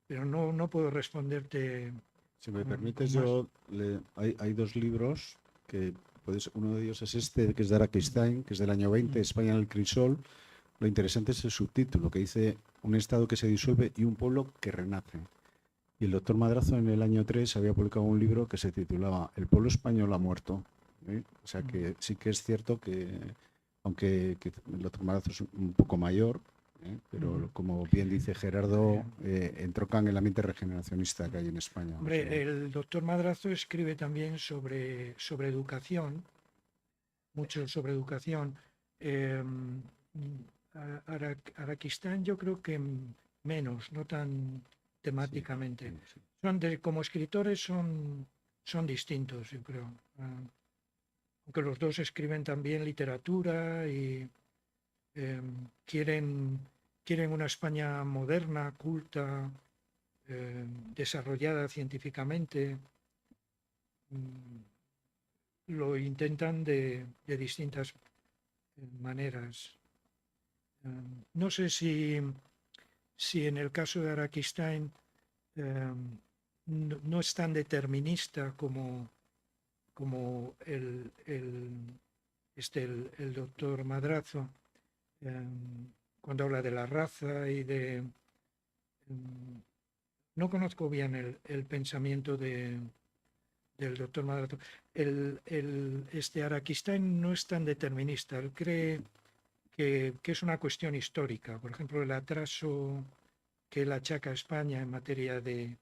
Speaker 3: Pero no puedo responderte.
Speaker 4: Si me
Speaker 3: con
Speaker 4: permites,
Speaker 3: más.
Speaker 4: hay dos libros que uno de ellos es este, que es de Araquistáin, que es del año 20, España en el crisol. Lo interesante es el subtítulo, que dice un Estado que se disuelve y un pueblo que renace. Y el doctor Madrazo en el año 3 había publicado un libro que se titulaba El pueblo español ha muerto. O sea que sí que es cierto que, aunque el doctor Madrazo es un poco mayor, pero como bien dice Gerardo, entroncan el ambiente regeneracionista que hay en España.
Speaker 3: Hombre,
Speaker 4: O sea,
Speaker 3: el doctor Madrazo escribe también sobre educación, mucho sobre educación. Araquistáin yo creo que menos, no tan temáticamente.
Speaker 4: sí.
Speaker 3: Como escritores son distintos, yo creo. Aunque los dos escriben también literatura y quieren una España moderna, culta, desarrollada científicamente. Lo intentan de distintas maneras. No sé si en el caso de Araquistáin no es tan determinista como el doctor Madrazo, cuando habla de la raza y de... no conozco bien el pensamiento del doctor Madrazo. Araquistáin no es tan determinista. Él cree que es una cuestión histórica. Por ejemplo, el atraso que él achaca a España en materia de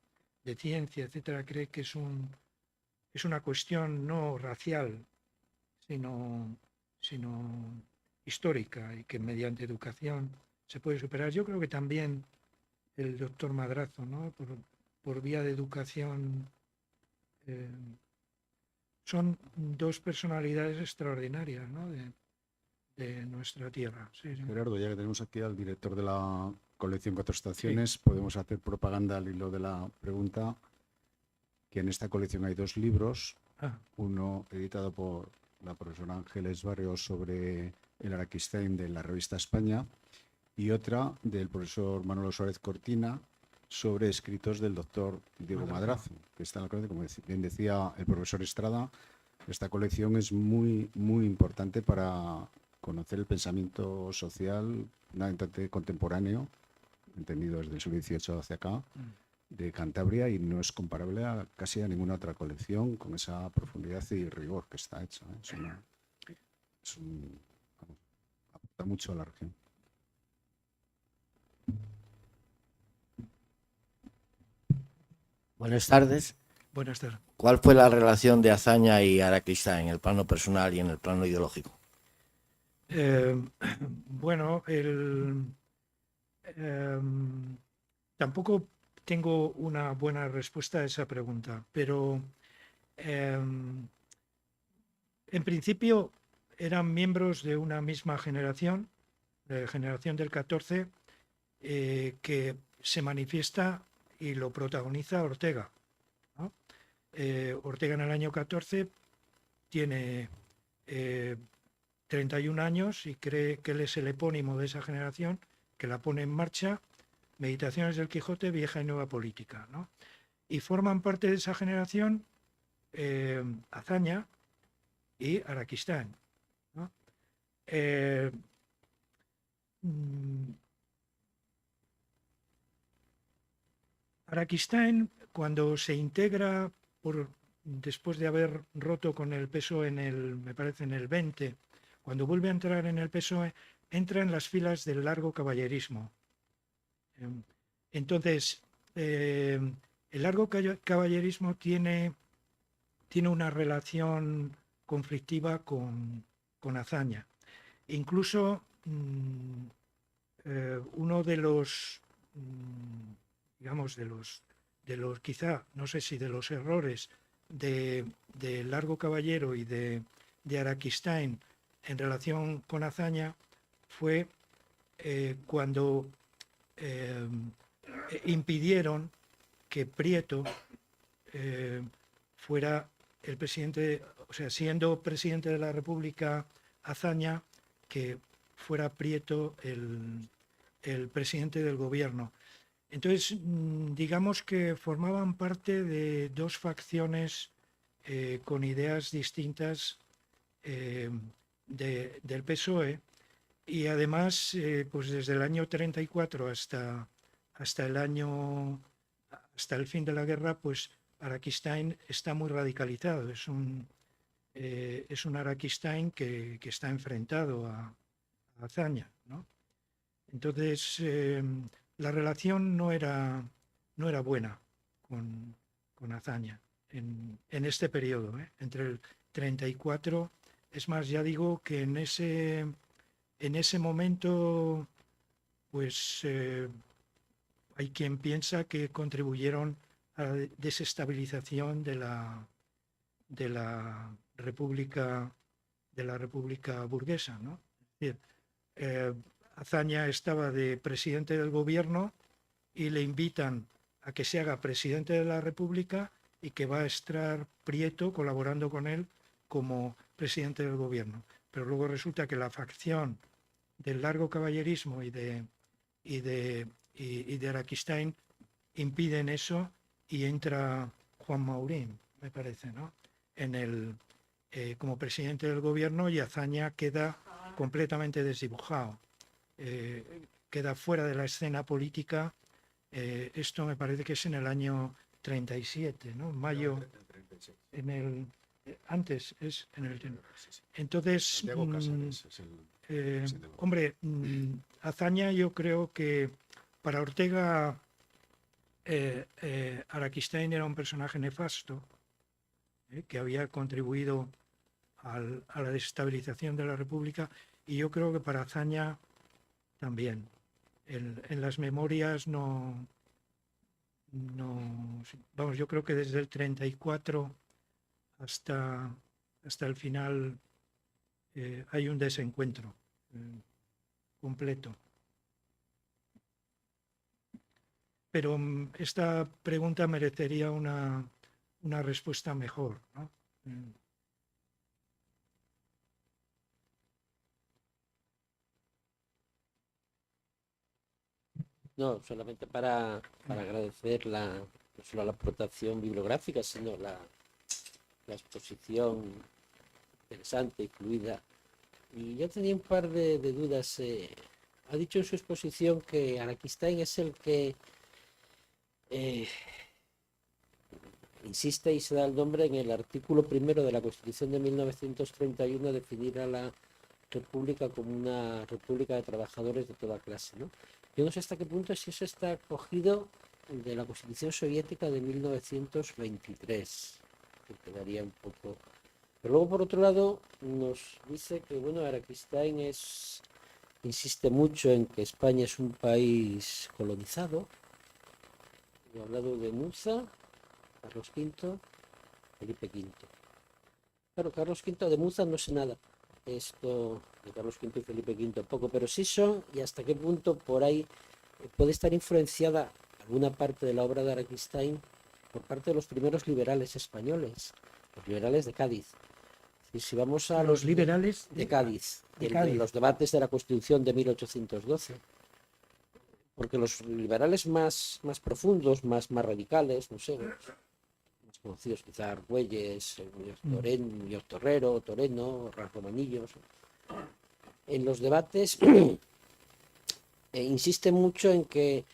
Speaker 3: ciencia, etcétera, cree que es una cuestión no racial, sino histórica, y que mediante educación se puede superar. Yo creo que también el doctor Madrazo, ¿no? por vía de educación, son dos personalidades extraordinarias, ¿no? de nuestra tierra. Sí, sí.
Speaker 4: Gerardo, ya que tenemos aquí al director de la colección Cuatro Estaciones, podemos hacer propaganda al hilo de la pregunta, que en esta colección hay dos libros, uno editado por la profesora Ángeles Barrios sobre el Araquistáin de la revista España, y otra del profesor Manolo Suárez Cortina sobre escritos del doctor Diego Madrazo, que está en la colección. Como bien decía el profesor Estrada, esta colección es muy, muy importante para conocer el pensamiento social fundamentalmente contemporáneo, entendido desde el siglo XVIII hacia acá, de Cantabria, y no es comparable casi a ninguna otra colección con esa profundidad y rigor que está hecha. Aporta mucho a la región.
Speaker 7: Buenas tardes.
Speaker 3: Buenas tardes.
Speaker 7: ¿Cuál fue la relación de Azaña y Araquistáin en el plano personal y en el plano ideológico?
Speaker 3: Bueno, tampoco tengo una buena respuesta a esa pregunta, pero en principio eran miembros de una misma generación, la generación del 14, que se manifiesta y lo protagoniza Ortega, ¿no? Ortega en el año 14 tiene 31 años y cree que él es el epónimo de esa generación, que la pone en marcha, Meditaciones del Quijote, Vieja y Nueva Política, ¿no? Y forman parte de esa generación Azaña y Araquistán, ¿no? Araquistán, cuando se integra después de haber roto con el PSOE me parece en el 20, cuando vuelve a entrar en el PSOE, entra en las filas del Largo Caballerismo. Entonces, el Largo Caballerismo tiene una relación conflictiva con Azaña. Incluso uno de los, digamos, de los quizá, no sé si de los errores de Largo Caballero y de Araquistán en relación con Azaña fue cuando impidieron que Prieto fuera el presidente, o sea, siendo presidente de la República Azaña, que fuera Prieto el presidente del gobierno. Entonces, digamos que formaban parte de dos facciones con ideas distintas del PSOE, y además, pues desde el año 34 hasta el fin de la guerra, pues Araquistán está muy radicalizado. Es un Araquistán que está enfrentado a Azaña, ¿no? Entonces, la relación no era buena con Azaña en este periodo, entre el 34. Es más, ya digo que en ese momento, pues hay quien piensa que contribuyeron a la desestabilización de la República burguesa, ¿no? Es decir, Azaña estaba de presidente del gobierno y le invitan a que se haga presidente de la República, y que va a estar Prieto colaborando con él como presidente del gobierno. Pero luego resulta que la facción del Largo Caballerismo y de Araquistán impiden eso, y entra Juan Maurín, me parece, ¿no? Como presidente del gobierno, y Azaña queda completamente desdibujado. Queda fuera de la escena política. Esto me parece que es en el año 37, ¿no? Mayo, antes es en el... Entonces,
Speaker 4: Santiago Casares es el
Speaker 3: hombre, Azaña, yo creo que para Ortega Araquistán era un personaje nefasto, que había contribuido a la desestabilización de la República, y yo creo que para Azaña también. En las memorias vamos, yo creo que desde el 34 hasta el final hay un desencuentro completo. Pero esta pregunta merecería una respuesta mejor, ¿no?
Speaker 1: No, solamente para agradecer no solo la aportación bibliográfica, sino la exposición interesante y fluida. Y yo tenía un par de dudas. Ha dicho en su exposición que Araquistán es el que insiste y se da el nombre en el artículo 1 de la Constitución de 1931, definir a la República como una república de trabajadores de toda clase, ¿no? Yo no sé hasta qué punto si eso está cogido de la Constitución soviética de 1923, que quedaría un poco... Pero luego, por otro lado, nos dice que, bueno, Araquistán insiste mucho en que España es un país colonizado. He hablado de Muza, Carlos V, Felipe V. Claro, Carlos V, de Muza no sé nada. Esto de Carlos V y Felipe V poco, pero sí son, y hasta qué punto por ahí puede estar influenciada alguna parte de la obra de Araquistán por parte de los primeros liberales españoles, los liberales de Cádiz. Y si vamos a
Speaker 3: los liberales
Speaker 1: de Cádiz, en los debates de la Constitución de 1812, porque los liberales más profundos, más radicales, no sé, los más conocidos, quizá Argüelles, Muñoz Torrero, Toreno, Ralph Romanillos. En los debates insiste mucho en que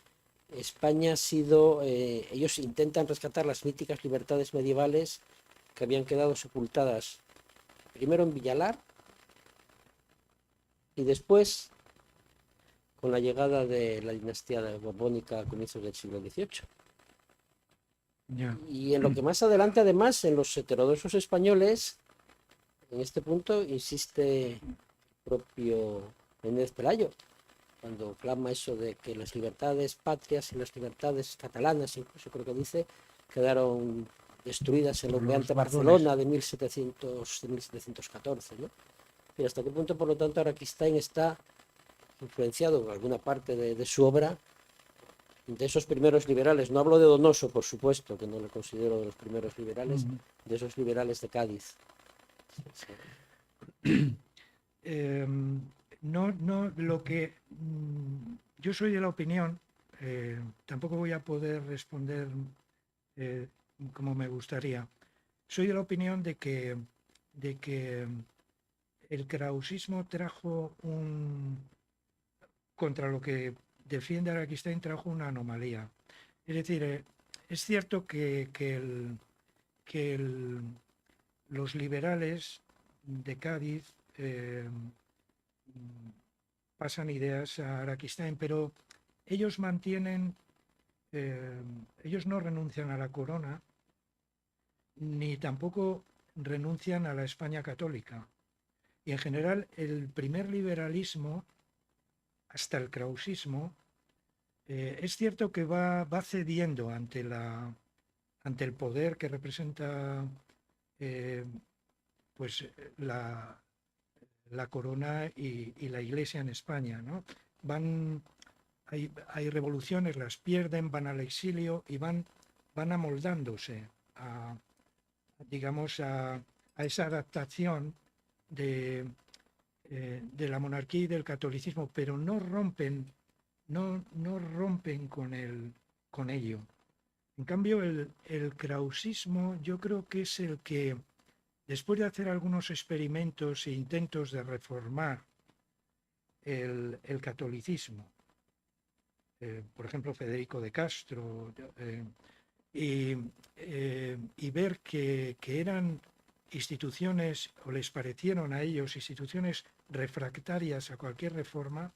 Speaker 1: España ha sido, ellos intentan rescatar las míticas libertades medievales que habían quedado sepultadas primero en Villalar y después con la llegada de la dinastía borbónica a comienzos del siglo XVIII.
Speaker 3: Ya.
Speaker 1: Y en lo que más adelante, además, en los heterodoxos españoles, en este punto insiste propio Menéndez Pelayo, cuando clama eso de que las libertades patrias y las libertades catalanas, incluso creo que dice, quedaron destruidas en la
Speaker 3: Por los
Speaker 1: humeante
Speaker 3: Borbones.
Speaker 1: Barcelona de 1714, ¿no? Y hasta qué punto, por lo tanto, Araquistáin está influenciado en alguna parte de su obra de esos primeros liberales. No hablo de Donoso, por supuesto, que no lo considero de los primeros liberales, de esos liberales de Cádiz.
Speaker 3: No, lo que yo soy de la opinión, tampoco voy a poder responder como me gustaría. Soy de la opinión de que el krausismo trajo contra lo que defiende Araquistáin, trajo una anomalía. Es decir, es cierto que los liberales de Cádiz pasan ideas a Araquistáin, pero ellos mantienen, ellos no renuncian a la corona, ni tampoco renuncian a la España católica. Y en general el primer liberalismo, hasta el krausismo, es cierto que va cediendo ante el poder que representa pues la corona y la Iglesia en España, ¿no? Hay revoluciones, las pierden, van al exilio y van amoldándose a esa adaptación de la monarquía y del catolicismo, pero no rompen con ello. En cambio, el krausismo yo creo que es el que, después de hacer algunos experimentos e intentos de reformar el catolicismo, por ejemplo Federico de Castro, y ver que eran instituciones, o les parecieron a ellos instituciones refractarias a cualquier reforma,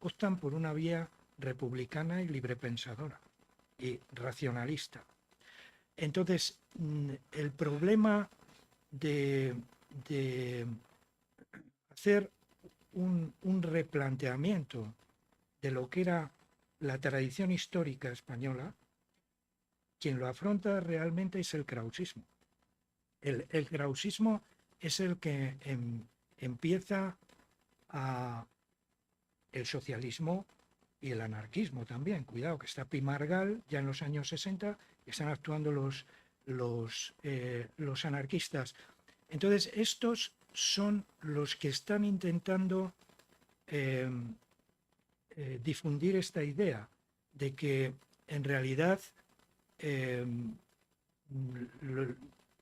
Speaker 3: optan por una vía republicana y librepensadora y racionalista. Entonces, el problema de hacer un replanteamiento de lo que era la tradición histórica española, quien lo afronta realmente es el krausismo. El krausismo es el que empieza el socialismo y el anarquismo también. Cuidado, que está Pi Margall ya en los años 60 y están actuando los anarquistas. Entonces, estos son los que están intentando difundir esta idea de que en realidad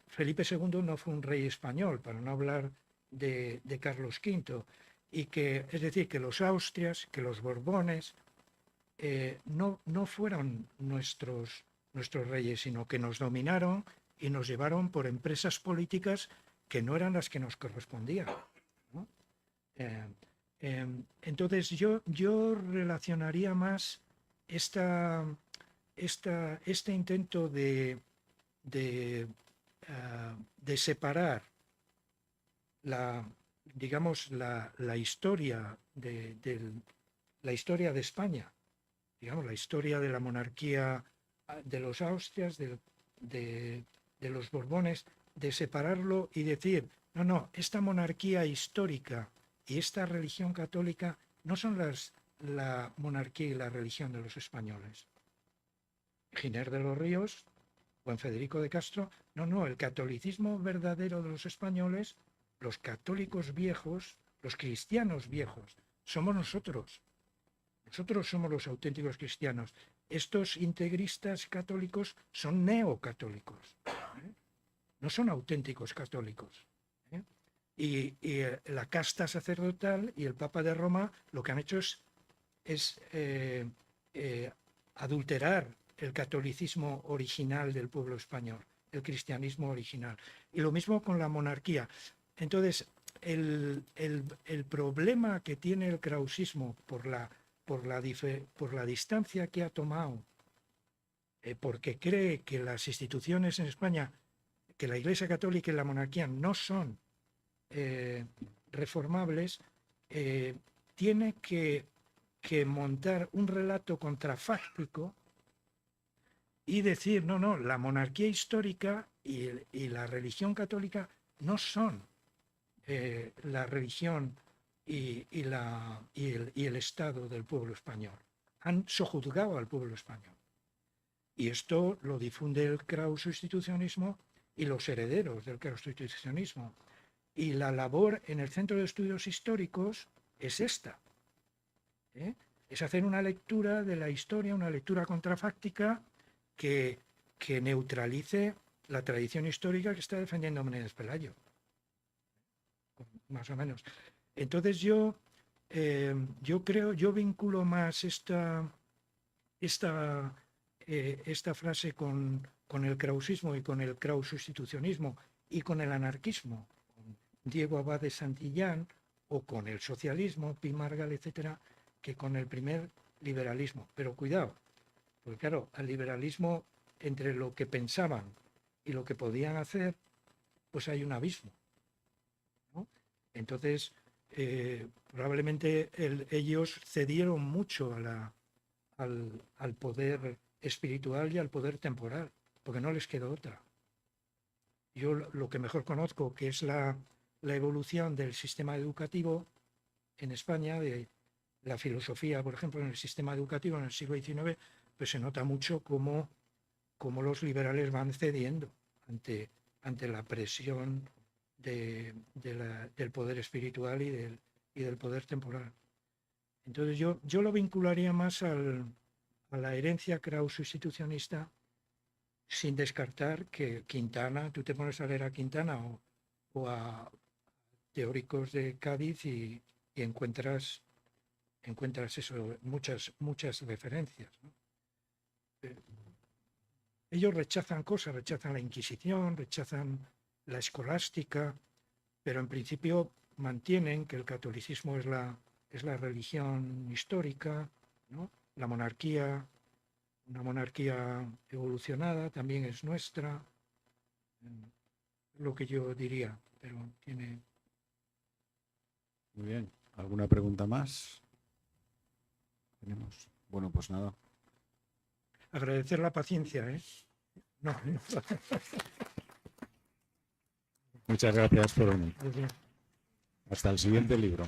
Speaker 3: Felipe II no fue un rey español, para no hablar de Carlos V, y que, es decir, que los Austrias, que los Borbones no fueron nuestros reyes, sino que nos dominaron y nos llevaron por empresas políticas que no eran las que nos correspondían, ¿no? Entonces yo relacionaría más este intento de separar la historia la historia de España, digamos, la historia de la monarquía de los Austrias, de los Borbones, de separarlo y decir, no, esta monarquía histórica y esta religión católica no son la monarquía y la religión de los españoles. Giner de los Ríos, Juan Federico de Castro, no, el catolicismo verdadero de los españoles, los católicos viejos, los cristianos viejos, somos nosotros. Nosotros somos los auténticos cristianos. Estos integristas católicos son neocatólicos, ¿eh? no son auténticos católicos. ¿eh? Y la casta sacerdotal y el Papa de Roma lo que han hecho es adulterar el catolicismo original del pueblo español, el cristianismo original. Y lo mismo con la monarquía. Entonces, el problema que tiene el krausismo por la distancia que ha tomado, porque cree que las instituciones en España, que la Iglesia Católica y la monarquía no son reformables, tiene que montar un relato contrafáctico y decir, no, la monarquía histórica y la religión católica no son la religión y el Estado del pueblo español. Han sojuzgado al pueblo español. Y esto lo difunde el kraus-sustitucionismo y los herederos del kraus-sustitucionismo. Y la labor en el Centro de Estudios Históricos es esta. Es hacer una lectura de la historia, una lectura contrafáctica que neutralice la tradición histórica que está defendiendo Menéndez Pelayo. Más o menos. Entonces yo vinculo más esta frase con el krausismo y con el kraus-sustitucionismo y con el anarquismo, con Diego Abad de Santillán, o con el socialismo, Pi Margall, etcétera, que con el primer liberalismo. Pero cuidado, porque claro, al liberalismo, entre lo que pensaban y lo que podían hacer, pues hay un abismo, ¿no? Entonces, probablemente ellos cedieron mucho al poder espiritual y al poder temporal, porque no les quedó otra. Yo lo que mejor conozco, que es la evolución del sistema educativo en España, de la filosofía, por ejemplo, en el sistema educativo en el siglo XIX, pues se nota mucho cómo los liberales van cediendo ante la presión del poder espiritual y del poder temporal. Entonces yo lo vincularía más a la herencia kraus-sustitucionista, sin descartar que Quintana, tú te pones a leer a Quintana o a teóricos de Cádiz y encuentras eso, muchas referencias, ¿no? Ellos rechazan cosas, rechazan la Inquisición, rechazan la escolástica, pero en principio mantienen que el catolicismo es la religión histórica, ¿no? La monarquía, una monarquía evolucionada, también es nuestra, lo que yo diría, pero tiene...
Speaker 4: Muy bien. ¿Alguna pregunta más? ¿Tenemos? Bueno, pues nada.
Speaker 3: Agradecer la paciencia, ¿eh? No.
Speaker 4: Muchas gracias por venir. Hasta el siguiente libro.